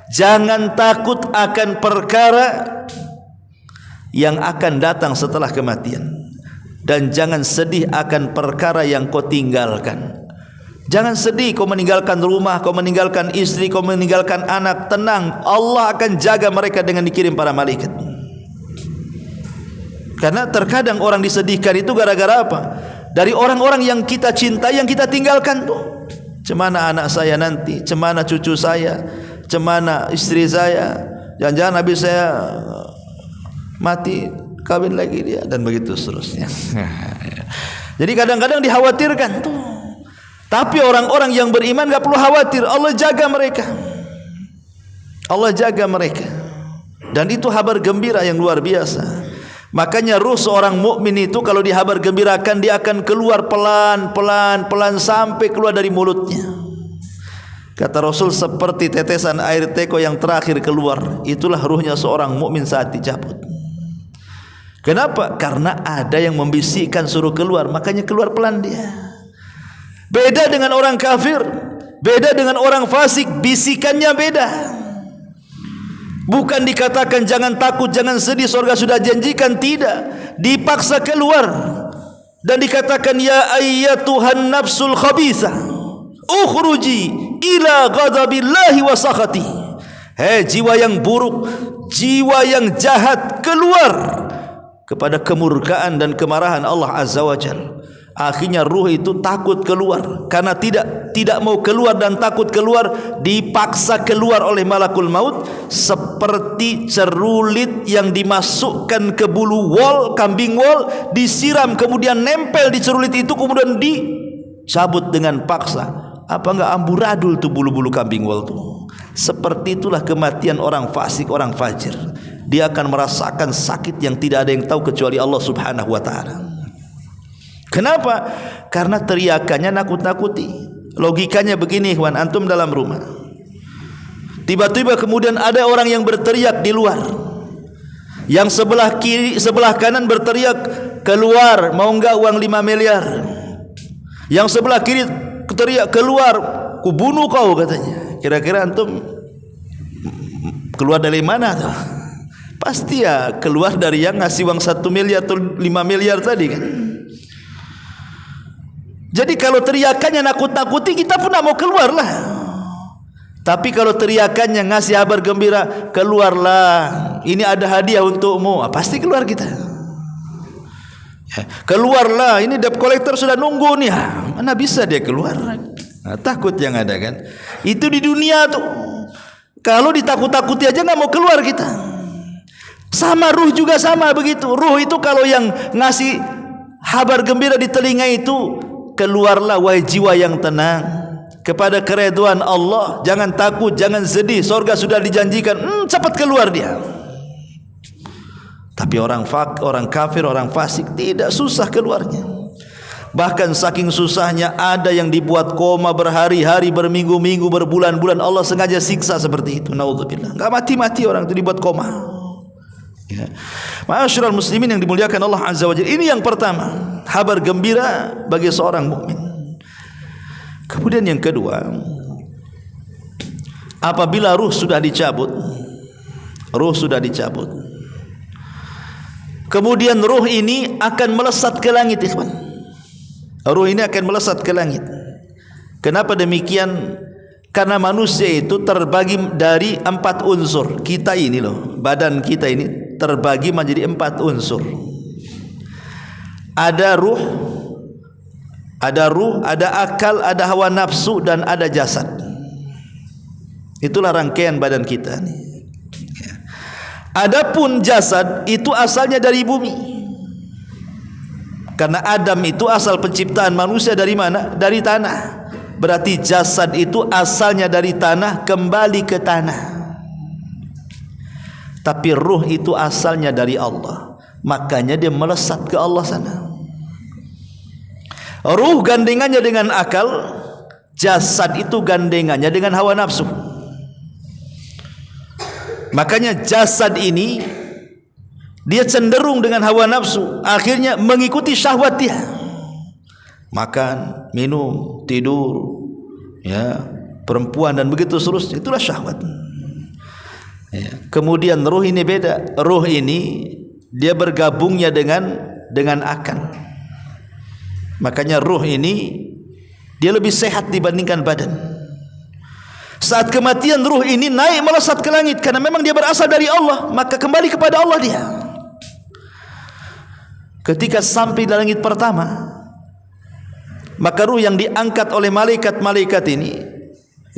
Jangan takut akan perkara yang akan datang setelah kematian, dan jangan sedih akan perkara yang kau tinggalkan. Jangan sedih kau meninggalkan rumah, kau meninggalkan istri, kau meninggalkan anak. Tenang, Allah akan jaga mereka dengan dikirim para malaikat. Karena terkadang orang disedihkan itu gara-gara apa? Dari orang-orang yang kita cintai, yang kita tinggalkan tuh. Cemana anak saya nanti, cemana cucu saya, cemana istri saya, jangan-jangan habis saya mati, kawin lagi dia, dan begitu seterusnya. Jadi kadang-kadang dikhawatirkan tuh. Tapi orang-orang yang beriman enggak perlu khawatir, Allah jaga mereka. Allah jaga mereka. Dan itu kabar gembira yang luar biasa. Makanya ruh seorang mukmin itu kalau dihabar gembirakan, dia akan keluar pelan-pelan sampai keluar dari mulutnya. Kata Rasul, seperti tetesan air teko yang terakhir keluar, itulah ruhnya seorang mukmin saat dicabut. Kenapa? Karena ada yang membisikkan suruh keluar, makanya keluar pelan dia. Beda dengan orang kafir, beda dengan orang fasik, bisikannya beda. Bukan dikatakan jangan takut, jangan sedih, surga sudah janjikan, tidak. Dipaksa keluar dan dikatakan ya ayyatuhan nafsul khabithah ukhruji ila ghadabillahi wa sakhati. Hei jiwa yang buruk, jiwa yang jahat, keluar kepada kemurkaan dan kemarahan Allah Azza wa Jalla. Akhirnya ruh itu takut keluar, karena tidak mau keluar dan takut keluar, dipaksa keluar oleh malakul maut seperti cerulit yang dimasukkan ke bulu wol, kambing wol, disiram kemudian nempel di cerulit itu, kemudian dicabut dengan paksa. Apa enggak amburadul tuh bulu-bulu kambing wol tuh? Seperti itulah kematian orang fasik, orang fajir. Dia akan merasakan sakit yang tidak ada yang tahu kecuali Allah Subhanahu wa taala. Kenapa? Karena teriakannya nakut-nakuti. Logikanya begini, ikhwan, antum dalam rumah, tiba-tiba kemudian ada orang yang berteriak di luar. Yang sebelah kiri, sebelah kanan berteriak, keluar, mau enggak uang 5 miliar. Yang sebelah kiri teriak, keluar, ku bunuh kau, katanya. Kira-kira antum keluar dari mana tuh? Pasti ya keluar dari yang ngasih uang 1 miliar atau 5 miliar tadi kan. Jadi kalau teriakannya nakut-nakuti, kita pun tak mau keluar lah. Tapi kalau teriakannya ngasih kabar gembira, keluarlah, ini ada hadiah untukmu, pasti keluar kita. Keluarlah, ini debt collector sudah nunggu nih. Mana bisa dia keluar? Nah, takut yang ada kan. Itu di dunia tuh. Kalau ditakut-takuti aja nggak mau keluar kita. Sama ruh juga sama begitu. Ruh itu kalau yang ngasih kabar gembira di telinga itu, keluarlah wahai jiwa yang tenang kepada keridhaan Allah, jangan takut, jangan sedih, surga sudah dijanjikan. Cepat keluar dia. Tapi orang kafir, orang fasik tidak, susah keluarnya. Bahkan saking susahnya ada yang dibuat koma berhari-hari, berminggu-minggu, berbulan-bulan. Allah sengaja siksa seperti itu. Naudzubillah. Enggak mati-mati orang itu dibuat koma. Ya. Ma'asyiral muslimin yang dimuliakan Allah Azza wa Jalla. Ini yang pertama, kabar gembira bagi seorang mukmin. Kemudian yang kedua, apabila ruh sudah dicabut, kemudian ruh ini akan melesat ke langit, ikhwan. Ruh ini akan melesat ke langit. Kenapa demikian? Karena manusia itu terbagi dari 4 unsur. Kita ini loh, badan kita ini terbagi menjadi 4 unsur. Ada ruh, ada akal, ada hawa nafsu, dan ada jasad. Itulah rangkaian badan kita nih. Adapun jasad itu asalnya dari bumi. Karena Adam itu asal penciptaan manusia dari mana? Dari tanah. Berarti jasad itu asalnya dari tanah, kembali ke tanah. Tapi ruh itu asalnya dari Allah, makanya dia melesat ke Allah sana. Ruh gandengannya dengan akal, jasad itu gandengannya dengan hawa nafsu. Makanya jasad ini dia cenderung dengan hawa nafsu, akhirnya mengikuti syahwat dia. Makan, minum, tidur, ya, perempuan dan begitu seterusnya, itulah syahwat. Ya. Kemudian ruh ini beda. Ruh ini dia bergabungnya dengan akal. Makanya ruh ini dia lebih sehat dibandingkan badan. Saat kematian ruh ini naik melesat ke langit karena memang dia berasal dari Allah, maka kembali kepada Allah dia. Ketika sampai di langit pertama, maka ruh yang diangkat oleh malaikat-malaikat ini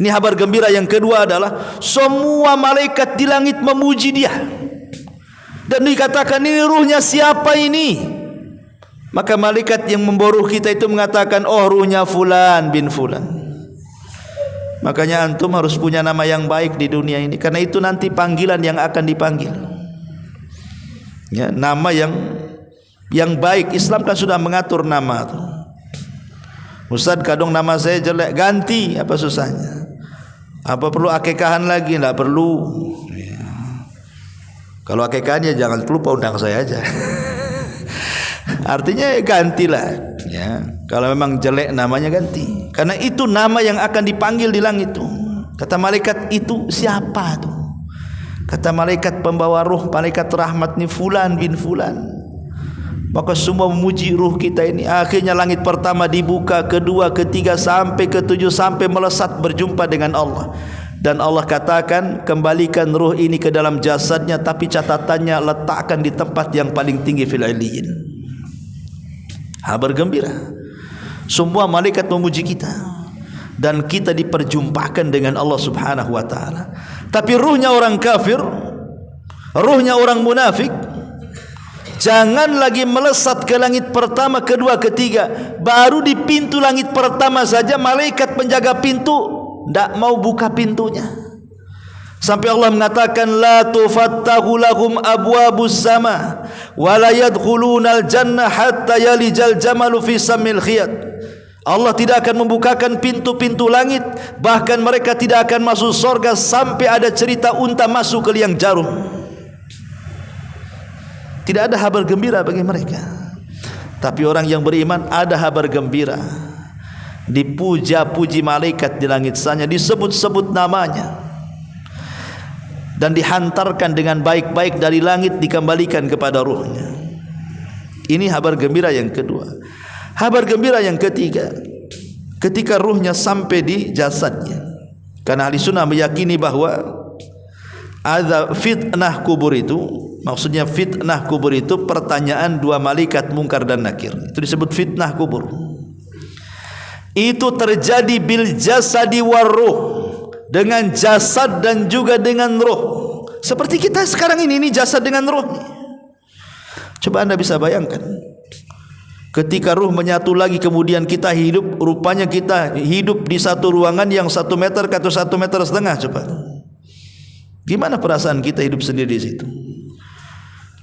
kabar gembira yang kedua adalah semua malaikat di langit memuji dia. Dan dikatakan, ini ruhnya siapa ini? Maka malaikat yang membawa ruh kita itu mengatakan, oh ruhnya fulan bin fulan. Makanya antum harus punya nama yang baik di dunia ini, karena itu nanti panggilan yang akan dipanggil. Ya, nama yang baik. Islam kan sudah mengatur nama tuh. Ustaz, kadang nama saya jelek, ganti, apa susahnya? Apa perlu akekahan lagi? Tidak perlu. Ya. Kalau akekahan ya jangan lupa undang saya aja. Artinya gantilah. Ya. Kalau memang jelek namanya ganti. Karena itu nama yang akan dipanggil di langit itu. Kata malaikat, itu siapa tuh? Kata malaikat pembawa ruh, malaikat rahmat ni fulan bin fulan. Maka semua memuji ruh kita ini. Akhirnya langit pertama dibuka, kedua, ketiga, sampai ketujuh, sampai melesat berjumpa dengan Allah. Dan Allah katakan, kembalikan ruh ini ke dalam jasadnya, tapi catatannya letakkan di tempat yang paling tinggi fil illiyin. Kabar gembira. Semua malaikat memuji kita dan kita diperjumpakan dengan Allah Subhanahu wa taala. Tapi ruhnya orang kafir, ruhnya orang munafik, jangan lagi melesat ke langit pertama, kedua, ketiga. Baru di pintu langit pertama saja malaikat penjaga pintu tidak mau buka pintunya. Sampai Allah mengatakan la tufattahu lahum abwabus sama wa la yadkhulunal jannah hatta yalijal jamalu fi sammil khiyat. Allah tidak akan membukakan pintu-pintu langit, bahkan mereka tidak akan masuk surga sampai ada cerita unta masuk ke liang jarum. Tidak ada kabar gembira bagi mereka. Tapi orang yang beriman ada kabar gembira. Dipuja-puji malaikat di langit sana, disebut-sebut namanya, dan dihantarkan dengan baik-baik dari langit, dikembalikan kepada ruhnya. Ini kabar gembira yang kedua. Kabar gembira yang ketiga, ketika ruhnya sampai di jasadnya. Karena ahli sunnah meyakini bahwa ada fitnah kubur itu, maksudnya fitnah kubur itu pertanyaan dua malaikat Munkar dan Nakir. Itu disebut fitnah kubur. Itu terjadi bil jasadi war ruh, dengan jasad dan juga dengan roh. Seperti kita sekarang ini jasad dengan roh. Coba Anda bisa bayangkan, ketika ruh menyatu lagi kemudian kita hidup, rupanya kita hidup di satu ruangan yang 1 meter atau 1,5 meter. Coba, gimana perasaan kita hidup sendiri di situ?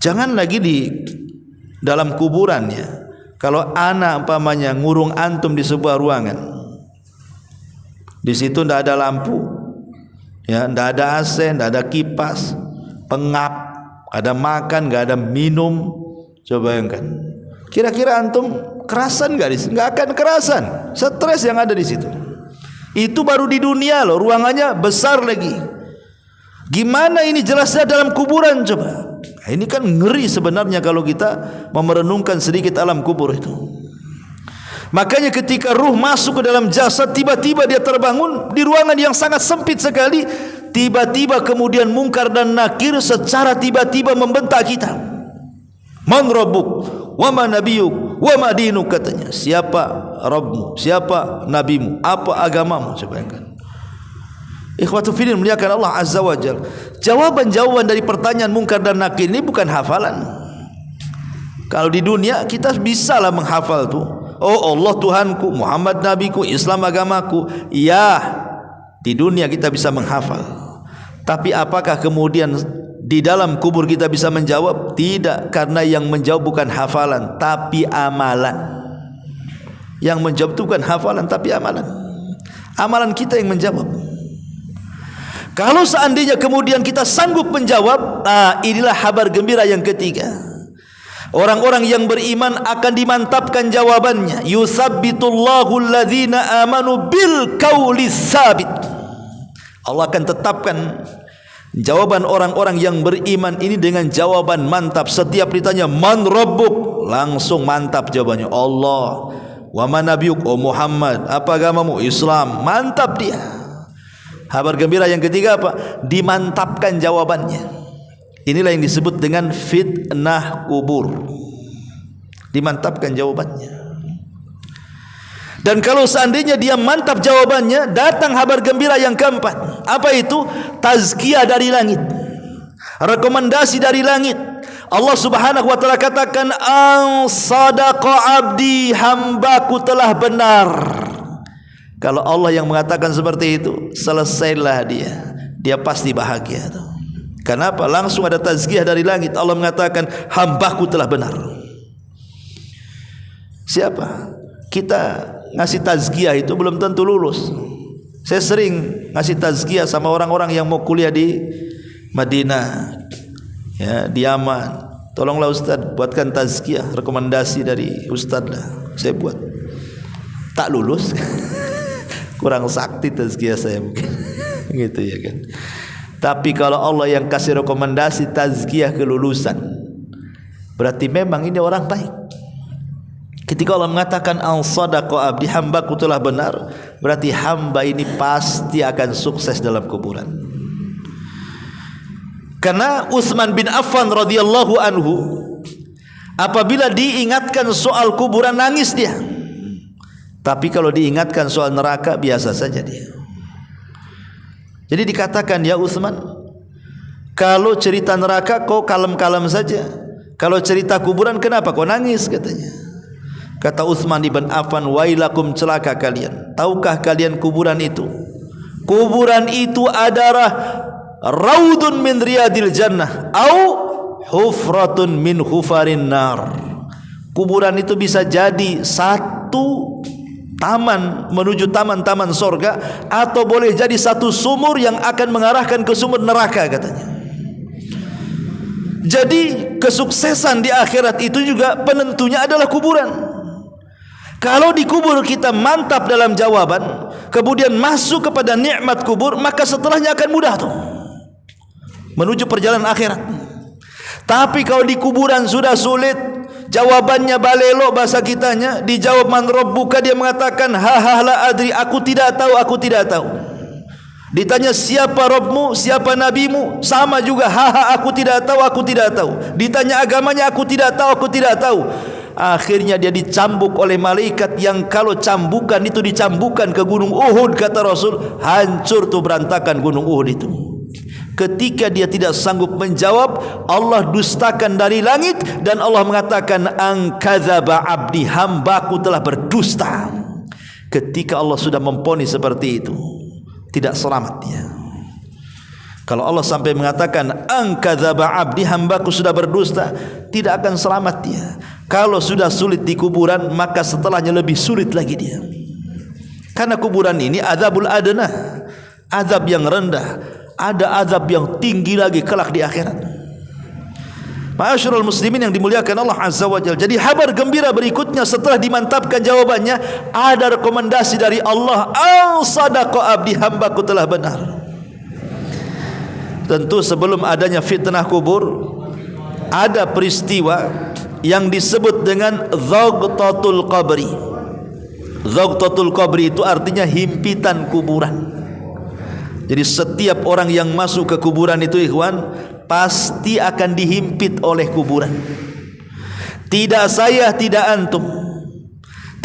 Jangan lagi di dalam kuburannya. Kalau anak umpamanya ngurung antum di sebuah ruangan, di situ tidak ada lampu, ya, tidak ada AC, tidak ada kipas, pengap, ada makan, tidak ada minum. Coba bayangkan, kira-kira antum kerasan nggak di situ? Nggak akan kerasan, stres yang ada di situ. Itu baru di dunia loh, ruangannya besar lagi. Gimana ini jelasnya dalam kuburan coba? Nah, ini kan ngeri sebenarnya kalau kita memerenungkan sedikit alam kubur itu. Makanya ketika ruh masuk ke dalam jasad, tiba-tiba dia terbangun di ruangan yang sangat sempit sekali. Tiba-tiba kemudian Munkar dan Nakir secara tiba-tiba membentak kita. Man rabbuk wa ma nabiyuk wa ma dinuk, katanya. Siapa Rabbmu? Siapa nabimu? Apa agamamu? Coba bayangkan. Ikhwatu fillah muliakan Allah Azza wa Jalla. Jawaban-jawaban dari pertanyaan Munkar dan Nakir ini bukan hafalan. Kalau di dunia kita bisalah menghafal tuh. Oh, Allah Tuhanku, Muhammad nabiku, Islam agamaku. Ya, di dunia kita bisa menghafal. Tapi apakah kemudian di dalam kubur kita bisa menjawab? Tidak, karena yang menjawab bukan hafalan tapi amalan. Yang menjawab itu bukan hafalan tapi amalan. Amalan kita yang menjawab. Kalau seandainya kemudian kita sanggup menjawab, nah inilah kabar gembira yang ketiga. Orang-orang yang beriman akan dimantapkan jawabannya. Yusabbitullahu alladhina amanu bil qaulis sabit. Allah akan tetapkan jawaban orang-orang yang beriman ini dengan jawaban mantap. Setiap ditanya man rabbuk, langsung mantap jawabannya. Allah. Wa man nabiyuk, oh Muhammad. Apa agamamu? Islam. Mantap dia. Kabar gembira yang ketiga apa? Dimantapkan jawabannya. Inilah yang disebut dengan fitnah kubur. Dimantapkan jawabannya. Dan kalau seandainya dia mantap jawabannya, datang kabar gembira yang keempat. Apa itu? Tazkiyah dari langit, rekomendasi dari langit. Allah Subhanahu wa taala katakan, "An sadaqa abdi, hambaku telah benar." Kalau Allah yang mengatakan seperti itu, selesailah dia. Dia pasti bahagia. Kenapa? Langsung ada tazkiyah dari langit. Allah mengatakan, hambaku telah benar. Siapa? Kita ngasih tazkiyah itu belum tentu lulus. Saya sering ngasih tazkiyah sama orang-orang yang mau kuliah di Madinah, ya, di Yaman. Tolonglah Ustaz, buatkan tazkiyah, rekomendasi dari Ustaz lah. Saya buat. Tak lulus. Kurang sakti tazkiyah saya mungkin. Gitu ya kan. Tapi kalau Allah yang kasih rekomendasi tazkiyah kelulusan, berarti memang ini orang baik. Ketika Allah mengatakan al-sadaqa abdi, hambaku telah benar, berarti hamba ini pasti akan sukses dalam kuburan. Karena Utsman bin Affan radhiyallahu anhu apabila diingatkan soal kuburan nangis dia. Tapi kalau diingatkan soal neraka, biasa saja dia. Jadi dikatakan, ya Utsman, kalau cerita neraka kau kalem-kalem saja, kalau cerita kuburan kenapa kau nangis, katanya. Kata Utsman ibn Affan, wailakum, celaka kalian. Tahukah kalian kuburan itu? Kuburan itu adalah raudun min riyadil jannah au hufratun min hufarin nar. Kuburan itu bisa jadi satu taman menuju taman-taman sorga, atau boleh jadi satu sumur yang akan mengarahkan ke sumur neraka, katanya. Jadi kesuksesan di akhirat itu juga penentunya adalah kuburan. Kalau di kubur kita mantap dalam jawaban, kemudian masuk kepada nikmat kubur, maka setelahnya akan mudah tuh menuju perjalanan akhirat. Tapi kalau di kuburan sudah sulit, jawabannya balelo bahasa kitanya, dijawab man rabbuka, dia mengatakan ha la adri, aku tidak tahu, aku tidak tahu. Ditanya siapa Rabbmu, siapa nabimu, sama juga ha aku tidak tahu, aku tidak tahu. Ditanya agamanya, aku tidak tahu, aku tidak tahu. Akhirnya dia dicambuk oleh malaikat yang kalau cambukan itu dicambukan ke gunung Uhud, kata Rasul, hancur tuh berantakan gunung Uhud itu. Ketika dia tidak sanggup menjawab, Allah dustakan dari langit, dan Allah mengatakan angkadzaba abdi, hambaku telah berdusta. Ketika Allah sudah memponis seperti itu, tidak selamat dia. Kalau Allah sampai mengatakan angkadzaba abdi, hambaku sudah berdusta, tidak akan selamat dia. Kalau sudah sulit di kuburan, maka setelahnya lebih sulit lagi dia. Karena kuburan ini azabul adna, azab yang rendah. Ada azab yang tinggi lagi kelak di akhirat. Ma'asyiral muslimin yang dimuliakan Allah Azza wa Jalla. Jadi kabar gembira berikutnya setelah dimantapkan jawabannya, ada rekomendasi dari Allah, al sadaqa abdi, hambaku telah benar. Tentu sebelum adanya fitnah kubur, ada peristiwa yang disebut dengan Zaghtatul Qabri. Zaghtatul Qabri itu artinya himpitan kuburan. Jadi setiap orang yang masuk ke kuburan itu, ikhwan, pasti akan dihimpit oleh kuburan. Tidak saya, tidak antum,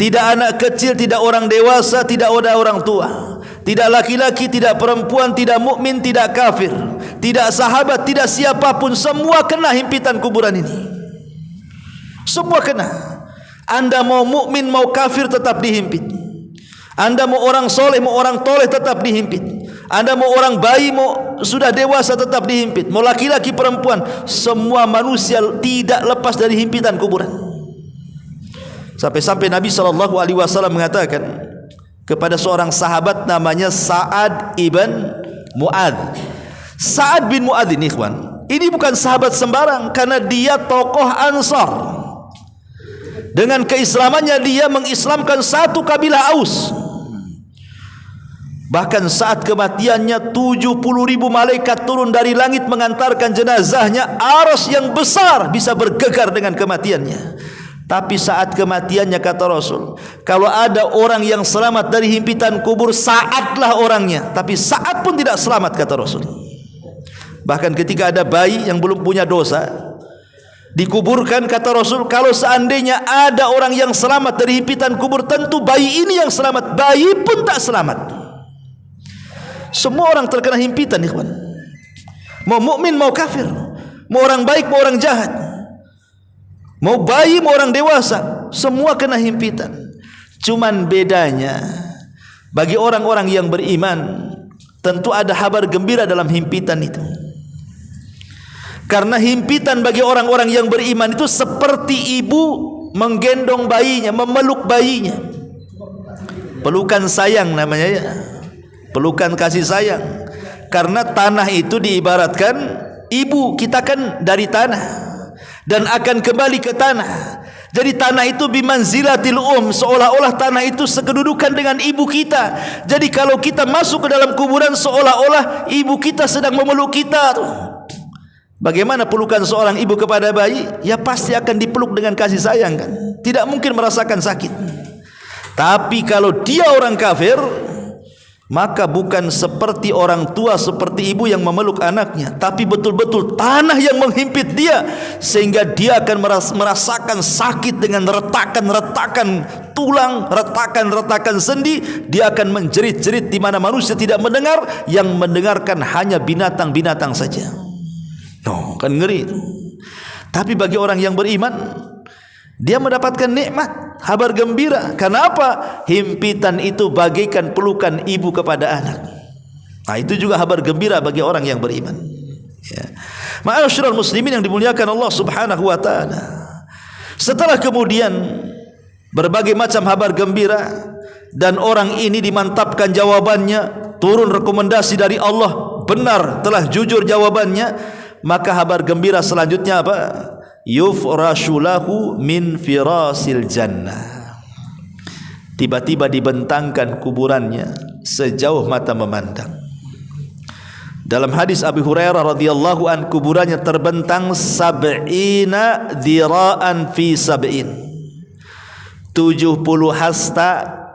tidak anak kecil, tidak orang dewasa, tidak ada orang tua, tidak laki-laki, tidak perempuan, tidak mukmin, tidak kafir, tidak sahabat, tidak siapapun, semua kena himpitan kuburan ini. Semua kena. Anda mau mukmin, mau kafir, tetap dihimpit. Anda mau orang soleh, mau orang toleh, tetap dihimpit. Anda mau orang bayi, mau sudah dewasa, tetap dihimpit. Mau laki-laki, perempuan, semua manusia tidak lepas dari himpitan kuburan. Sampai-sampai Nabi SAW mengatakan kepada seorang sahabat namanya Sa'ad ibn Mu'adz. Sa'ad bin Mu'adz ini, ikhwan, ini bukan sahabat sembarang, karena dia tokoh Ansar. Dengan keislamannya dia mengislamkan satu kabilah Aus. Bahkan saat kematiannya 70.000 malaikat turun dari langit mengantarkan jenazahnya. Arsy yang besar bisa bergegar dengan kematiannya. Tapi saat kematiannya, kata Rasul, kalau ada orang yang selamat dari himpitan kubur, Sa'adlah orangnya. Tapi Sa'ad pun tidak selamat, kata Rasul. Bahkan ketika ada bayi yang belum punya dosa dikuburkan, kata Rasul, kalau seandainya ada orang yang selamat dari himpitan kubur, tentu bayi ini yang selamat. Bayi pun tak selamat. Semua orang terkena himpitan, ikhwan. Mau mukmin, mau kafir, mau orang baik, mau orang jahat, mau bayi, mau orang dewasa, semua kena himpitan. Cuman bedanya, bagi orang-orang yang beriman, tentu ada kabar gembira dalam himpitan itu. Karena himpitan bagi orang-orang yang beriman itu seperti ibu menggendong bayinya, memeluk bayinya. Pelukan sayang namanya, ya. Pelukan kasih sayang. Karena tanah itu diibaratkan ibu kita, kan dari tanah dan akan kembali ke tanah. Jadi tanah itu bimanzilatil seolah-olah tanah itu sekedudukan dengan ibu kita. Jadi kalau kita masuk ke dalam kuburan, seolah-olah ibu kita sedang memeluk kita. Bagaimana pelukan seorang ibu kepada bayi? Ya pasti akan dipeluk dengan kasih sayang, kan? Tidak mungkin merasakan sakit. Tapi kalau dia orang kafir, maka bukan seperti orang tua, seperti ibu yang memeluk anaknya, tapi betul-betul tanah yang menghimpit dia, sehingga dia akan merasakan sakit dengan retakan-retakan tulang, retakan-retakan sendi. Dia akan menjerit-jerit di mana manusia tidak mendengar, yang mendengarkan hanya binatang-binatang saja. Kan ngeri itu. Tapi bagi orang yang beriman, dia mendapatkan nikmat, kabar gembira. Kenapa? Himpitan itu bagaikan pelukan ibu kepada anak. Nah, itu juga kabar gembira bagi orang yang beriman. Ya. Ma'asyiral muslimin yang dimuliakan Allah Subhanahu wa taala. Setelah kemudian berbagai macam kabar gembira dan orang ini dimantapkan jawabannya, turun rekomendasi dari Allah, benar, telah jujur jawabannya, maka kabar gembira selanjutnya apa? Yufrashu lahu min firasil jannah. Tiba-tiba dibentangkan kuburannya sejauh mata memandang. Dalam hadis Abu Hurairah radhiyallahu an, kuburannya terbentang 70 dhira'an fi 70. 70 hasta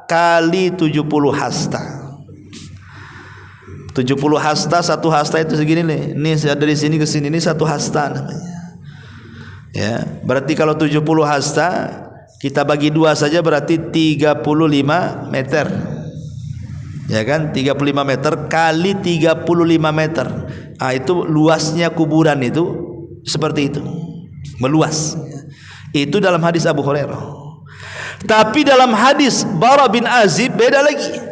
kali 70 hasta. 70 hasta, satu hasta itu segini nih. Ini dari sini ke sini, ini satu hasta namanya. Ya, berarti kalau 70 hasta kita bagi 2 saja berarti 35 meter. Ya kan? 35 meter kali 35 meter. Ah, itu luasnya kuburan itu seperti itu. Meluas. Itu dalam hadis Abu Hurairah. Tapi dalam hadis Bara bin Azib beda lagi.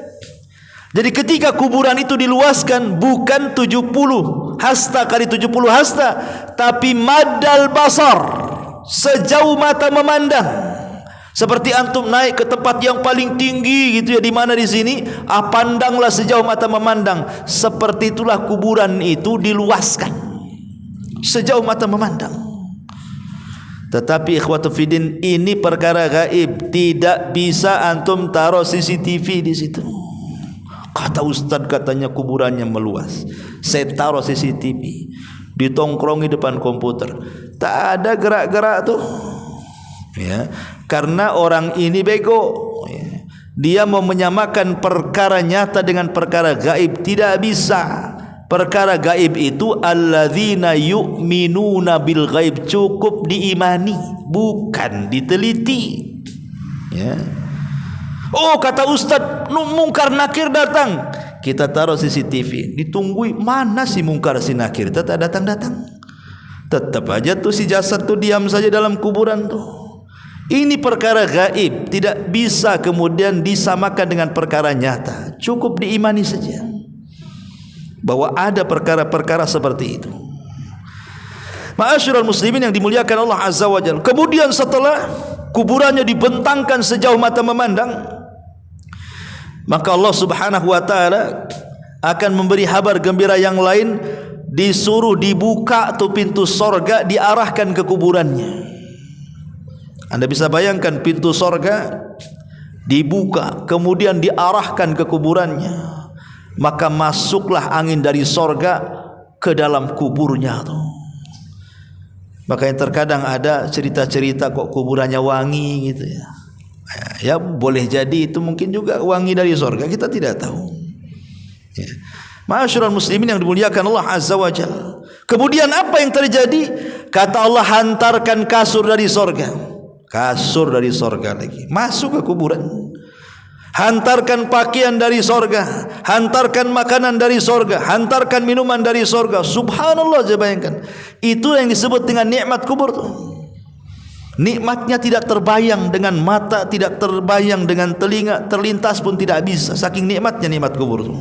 Jadi ketika kuburan itu diluaskan bukan 70 hasta kali 70 hasta, tapi madal basar, sejauh mata memandang. Seperti antum naik ke tempat yang paling tinggi gitu ya, di mana di sini, pandanglah sejauh mata memandang. Seperti itulah kuburan itu diluaskan sejauh mata memandang. Tetapi ikhwatu fiddin, ini perkara gaib, tidak bisa antum taruh CCTV di situ. Kata Ustaz katanya kuburannya meluas, saya taruh CCTV, ditongkrongi depan komputer, tak ada gerak-gerak tuh. Ya, karena orang ini bego. Ya. Dia mau menyamakan perkara nyata dengan perkara gaib, tidak bisa. Perkara gaib itu alladzina yu'minuna bil ghaib, cukup diimani, bukan diteliti. Ya. Oh, kata Ustaz, mungkar nakir datang, kita taruh CCTV, ditunggui, mana si mungkar si nakir, tetap datang-datang. Tetap aja tuh si jasad tuh diam saja dalam kuburan tuh. Ini perkara gaib, tidak bisa kemudian disamakan dengan perkara nyata. Cukup diimani saja bahwa ada perkara-perkara seperti itu. Ma'asyiral muslimin yang dimuliakan Allah Azza wa Jalla. Kemudian setelah kuburannya dibentangkan sejauh mata memandang, maka Allah Subhanahu wa taala akan memberi kabar gembira yang lain. Disuruh dibuka tuh pintu sorga, diarahkan ke kuburannya. Anda bisa bayangkan pintu sorga dibuka, kemudian diarahkan ke kuburannya, maka masuklah angin dari sorga ke dalam kuburnya tuh. Makanya terkadang ada cerita-cerita kok kuburannya wangi gitu ya. Ya boleh jadi itu mungkin juga wangi dari sorga, kita tidak tahu. Ya. Ma'asyiral muslimin yang dimuliakan Allah Azza wa Jalla. Kemudian apa yang terjadi? Kata Allah, hantarkan kasur dari sorga. Kasur dari sorga lagi masuk ke kuburan. Hantarkan pakaian dari sorga, hantarkan makanan dari sorga, hantarkan minuman dari sorga. Subhanallah, saya bayangkan. Itu yang disebut dengan nikmat kubur tuh. Nikmatnya tidak terbayang dengan mata, tidak terbayang dengan telinga, terlintas pun tidak bisa. Saking nikmatnya nikmat kubur tuh.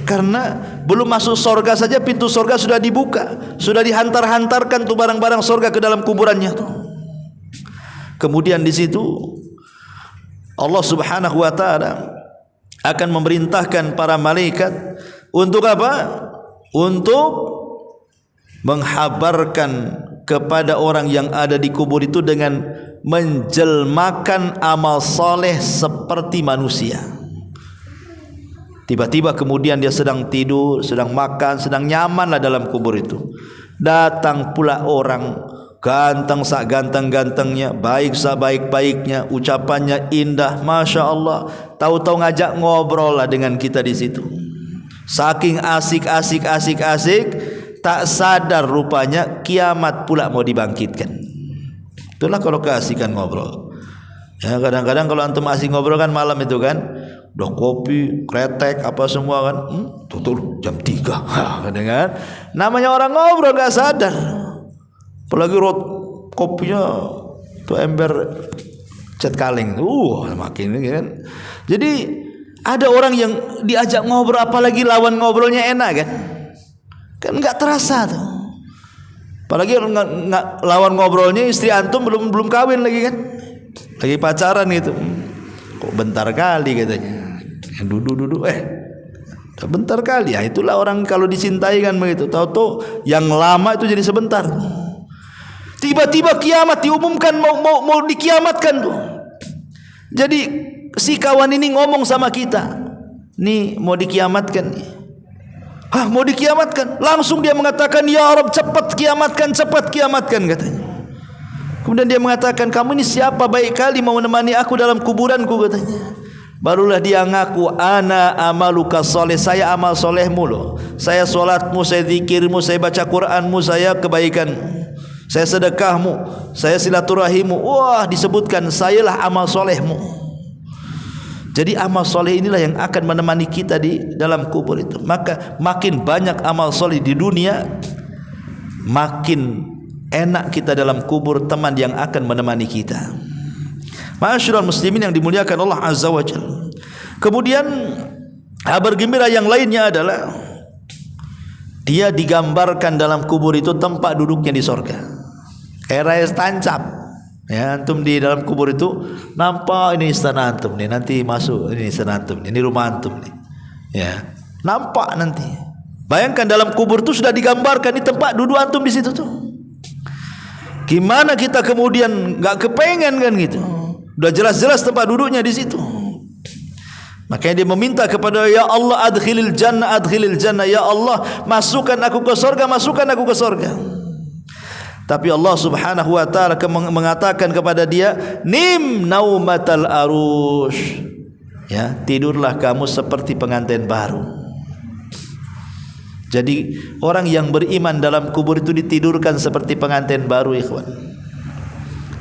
Karena belum masuk sorga saja pintu sorga sudah dibuka, sudah dihantar-hantarkan tuh barang-barang sorga ke dalam kuburannya tuh. Kemudian di situ Allah Subhanahu wa taala akan memerintahkan para malaikat untuk apa? Untuk menghabarkan kepada orang yang ada di kubur itu dengan menjelmakan amal soleh seperti manusia. Tiba-tiba kemudian dia sedang tidur, sedang makan, sedang nyamanlah dalam kubur itu. Datang pula orang ganteng sak ganteng-gantengnya, baik sak baik-baiknya, ucapannya indah, masya Allah. Tahu-tahu ngajak ngobrol lah dengan kita di situ. Saking asik, tak sadar rupanya kiamat pula mau dibangkitkan. Itulah kalau keasikan ngobrol. Ya, kadang-kadang kalau antum asik ngobrol kan malam itu kan, udah kopi, kretek, apa semua kan, tutup jam 3. Kadang kan, namanya orang ngobrol gak sadar. Apalagi kopinya tuh ember cat kaleng, makin kan. Jadi ada orang yang diajak ngobrol, apalagi lawan ngobrolnya enak kan nggak terasa tuh. Apalagi lawan ngobrolnya istri antum belum kawin lagi kan, lagi pacaran gitu. Kok bentar kali katanya, duduk udah bentar kali. Ya itulah orang kalau dicintai kan begitu. Tahu-tahu yang lama itu jadi sebentar. Tiba-tiba kiamat diumumkan, mau dikiamatkan tuh. Jadi si kawan ini ngomong sama kita, nih mau dikiamatkan nih. Mau dikiamatkan. Langsung dia mengatakan, ya Rabb, cepat kiamatkan katanya. Kemudian dia mengatakan, kamu ini siapa, baik kali mau menemani aku dalam kuburanku katanya. Barulah dia ngaku, ana amaluka soleh, saya amal solehmu loh. Saya solatmu, saya zikirmu, saya baca Quranmu, saya kebaikanmu, saya sedekahmu, saya silaturahimmu. Wah, disebutkan sayalah amal solehmu. Jadi amal soleh inilah yang akan menemani kita di dalam kubur itu. Maka makin banyak amal soleh di dunia, makin enak kita dalam kubur, teman yang akan menemani kita. Ma'asyiral muslimin yang dimuliakan Allah Azza wa Jalla. Kemudian kabar gembira yang lainnya adalah dia digambarkan dalam kubur itu tempat duduknya di sorga. Kayak raya tancap. Ya, antum di dalam kubur itu nampak ini istana antum nih, nanti masuk ini istana antum nih, ini rumah antum nih. Ya, nampak nanti. Bayangkan dalam kubur itu sudah digambarkan di tempat duduk antum di situ tuh. Gimana kita kemudian nggak kepengen kan gitu? Udah jelas-jelas tempat duduknya di situ. Makanya dia meminta kepada, ya Allah adkhilil jannah, ya Allah masukkan aku ke surga, masukkan aku ke surga. Tapi Allah Subhanahu wa taala mengatakan kepada dia, nim naumatal arush. Ya, tidurlah kamu seperti pengantin baru. Jadi orang yang beriman dalam kubur itu ditidurkan seperti pengantin baru, ikhwan.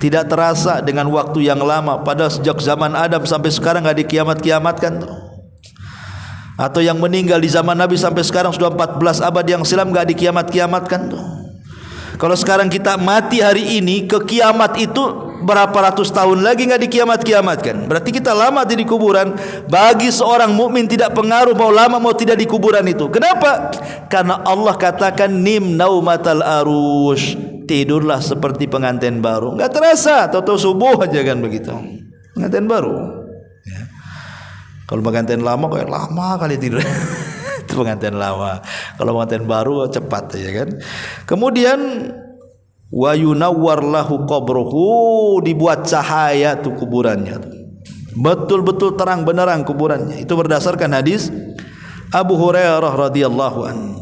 Tidak terasa dengan waktu yang lama, padahal sejak zaman Adam sampai sekarang enggak dikiamat-kiamatkan tuh. Atau yang meninggal di zaman Nabi sampai sekarang sudah 14 abad yang silam enggak dikiamat-kiamatkan tuh. Kalau sekarang kita mati hari ini, ke kiamat itu berapa ratus tahun lagi nggak dikiamat-kiamatkan. Berarti kita lama di kuburan. Bagi seorang mukmin tidak pengaruh mau lama mau tidak di kuburan itu. Kenapa? Karena Allah katakan nim naumatal arush, tidurlah seperti pengantin baru. Nggak terasa, tahu-tahu subuh aja kan begitu. Pengantin baru. Ya. Kalau pengantin lama kayak lama kali tidur. Itu pengantin lama. Kalau pengantin baru cepat ya kan. Kemudian wa yunawwar lahu qabruhu, dibuat cahaya tuh kuburannya. Betul-betul terang benderang kuburannya. Itu berdasarkan hadis Abu Hurairah radhiyallahu anhu.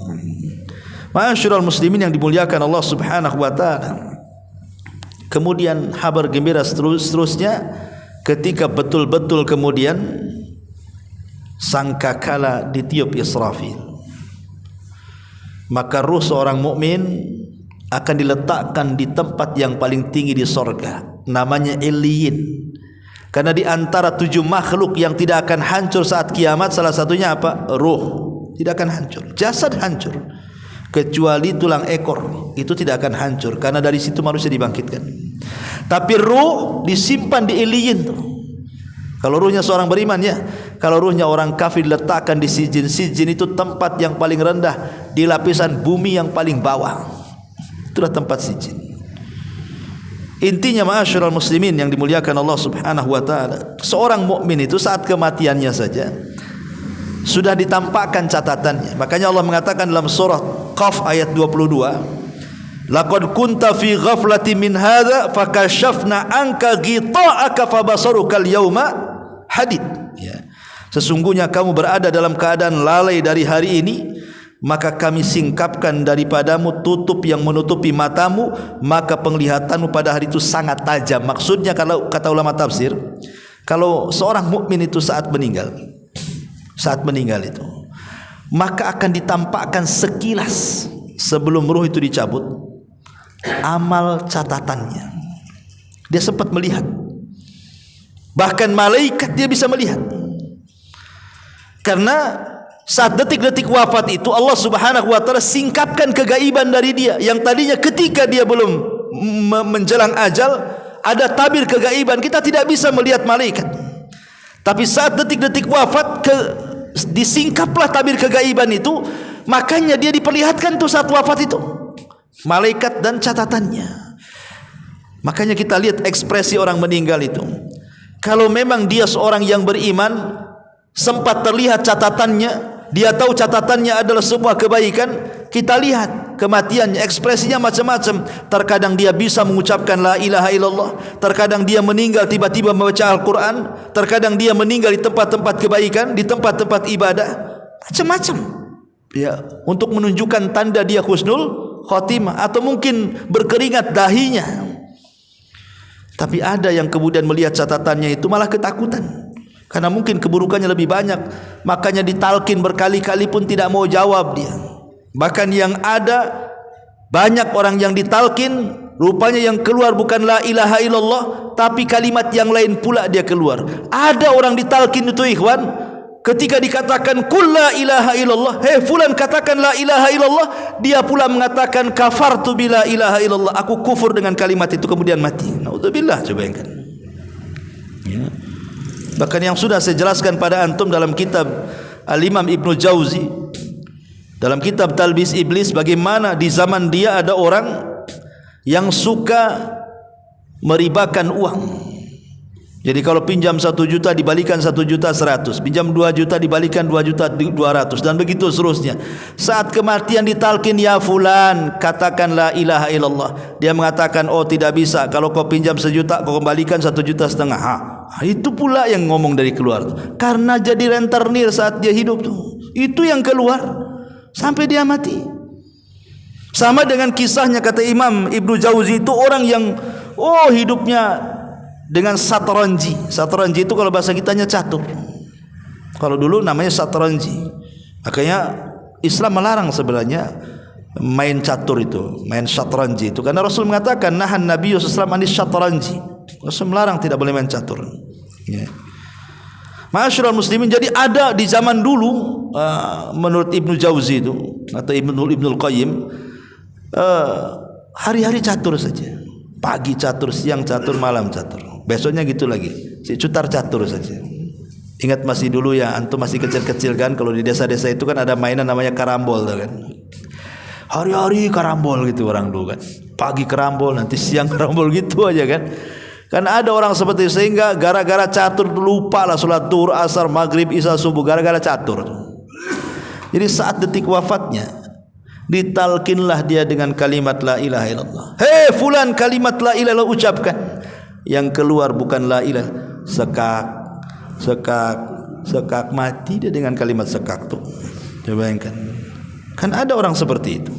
Ma'asyiral muslimin yang dimuliakan Allah Subhanahu wa taala. Kemudian kabar gembira seterusnya ketika betul-betul kemudian sangkakala ditiup Israfil, maka ruh seorang mukmin akan diletakkan di tempat yang paling tinggi di sorga, namanya Illiyin. Karena di antara 7 makhluk yang tidak akan hancur saat kiamat, salah satunya apa? Ruh. Tidak akan hancur. Jasad hancur, kecuali tulang ekor, itu tidak akan hancur karena dari situ manusia dibangkitkan. Tapi ruh disimpan di Illiyin tuh. Kalau ruhnya seorang beriman ya. Kalau ruhnya orang kafir diletakkan di sijin. Sijin itu tempat yang paling rendah di lapisan bumi yang paling bawah. Itulah tempat sijin. Intinya ma'asyiral muslimin yang dimuliakan Allah Subhanahu wa taala, seorang mukmin itu saat kematiannya saja sudah ditampakkan catatannya. Makanya Allah mengatakan dalam surah Qaf ayat 22, laqad kunta fi ghaflatin min hadza fakashafna anka ghita'aka fabasaruka al-yauma hadid. Ya. Sesungguhnya kamu berada dalam keadaan lalai dari hari ini, maka kami singkapkan daripadamu tutup yang menutupi matamu, maka penglihatanmu pada hari itu sangat tajam. Maksudnya, kalau kata ulama tafsir, kalau seorang mukmin itu saat meninggal itu, maka akan ditampakkan sekilas sebelum ruh itu dicabut amal catatannya. Dia sempat melihat, bahkan malaikat dia bisa melihat. Karena saat detik-detik wafat itu Allah Subhanahu wa taala singkapkan kegaiban dari dia, yang tadinya ketika dia belum menjelang ajal ada tabir kegaiban, kita tidak bisa melihat malaikat. Tapi saat detik-detik wafat disingkaplah tabir kegaiban itu, makanya dia diperlihatkan tuh saat wafat itu malaikat dan catatannya. Makanya kita lihat ekspresi orang meninggal itu. Kalau memang dia seorang yang beriman, sempat terlihat catatannya, dia tahu catatannya adalah sebuah kebaikan, kita lihat kematiannya, ekspresinya macam-macam. Terkadang dia bisa mengucapkan la ilaha illallah, terkadang dia meninggal tiba-tiba membaca Al-Quran, terkadang dia meninggal di tempat-tempat kebaikan, di tempat-tempat ibadah, macam-macam ya, untuk menunjukkan tanda dia husnul khotimah, atau mungkin berkeringat dahinya. Tapi ada yang kemudian melihat catatannya itu malah ketakutan, karena mungkin keburukannya lebih banyak, makanya ditalkin berkali-kali pun tidak mau jawab dia. Bahkan yang ada banyak orang yang ditalkin, rupanya yang keluar bukan la ilaha illallah, tapi kalimat yang lain pula dia keluar. Ada orang ditalkin itu ikhwan, ketika dikatakan kul la ilaha illallah, hei fulan katakan la ilaha illallah, dia pula mengatakan kafartu bila ilaha illallah, aku kufur dengan kalimat itu, kemudian mati. Naudzubillah, coba bayangkan ya. Bahkan yang sudah saya jelaskan pada antum dalam kitab Al-Imam Ibnu Jauzi, dalam kitab Talbis Iblis, bagaimana di zaman dia ada orang yang suka meribakan uang. Jadi kalau pinjam 1 juta dibalikan 1.100.000, pinjam 2 juta dibalikan 2.200.000, dan begitu seterusnya. Saat kematian ditalkin, ya fulan katakan la ilaha illallah, dia mengatakan oh tidak bisa, kalau kau pinjam 1 juta kau kembalikan 1,5 juta. Itu pula yang ngomong dari keluar, karena jadi rentenir saat dia hidup tuh, itu yang keluar sampai dia mati. Sama dengan kisahnya kata Imam Ibnu Jauzi, itu orang yang hidupnya dengan satranji. Satranji itu kalau bahasa kitanya catur, kalau dulu namanya satranji. Makanya Islam melarang sebenarnya main catur itu, main satranji itu, karena Rasul mengatakan nahan Nabi sallallahu alaihi wasallam anis satranji. Rasul melarang tidak boleh main catur ya. Ma'asyiral muslimin, jadi ada di zaman dulu menurut Ibnu Jauzi itu atau Ibnul Qayyim, hari-hari catur saja, pagi catur, siang catur, malam catur, besoknya gitu lagi, si cutar catur saja. Ingat masih dulu ya, antum masih kecil-kecil kan, kalau di desa-desa itu kan ada mainan namanya karambol kan. Hari-hari karambol gitu orang dulu kan, pagi karambol, nanti siang karambol gitu aja kan. Kan ada orang seperti itu, sehingga gara-gara catur lupa lah sholat duhur, asar, maghrib, isya, subuh, gara-gara catur. Jadi saat detik wafatnya ditalkinlah dia dengan kalimat la ilaha illallah. Hei fulan, kalimat la ilaha illallah ucapkan. Yang keluar bukan la ilaha, sekak mati dia dengan kalimat sekak tuh. Coba bayangkan. Kan ada orang seperti itu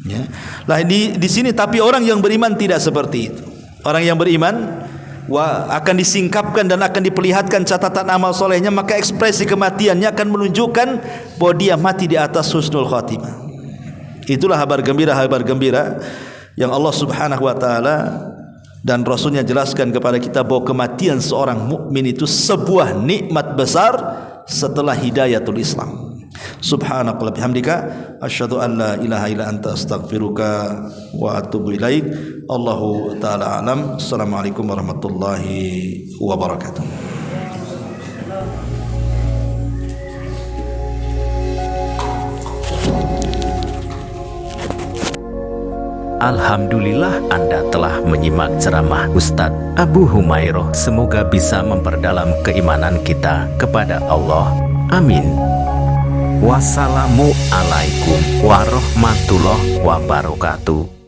ya. Lah di sini, tapi orang yang beriman tidak seperti itu. Orang yang beriman akan disingkapkan dan akan diperlihatkan catatan amal solehnya, maka ekspresi kematiannya akan menunjukkan bahwa dia mati di atas husnul khatimah. Itulah kabar gembira yang Allah Subhanahu wa taala dan Rasulnya jelaskan kepada kita, bahwa kematian seorang mukmin itu sebuah nikmat besar setelah hidayatul Islam. Subhanakallahumma bihamdika asyhadu an la ilaha illa anta astaghfiruka wa atubu ilaik. Allahu taala alam. Assalamualaikum warahmatullahi wabarakatuh. Alhamdulillah, Anda telah menyimak ceramah Ustadz Abu Humairoh. Semoga bisa memperdalam keimanan kita kepada Allah. Amin. Wassalamualaikum warahmatullahi wabarakatuh.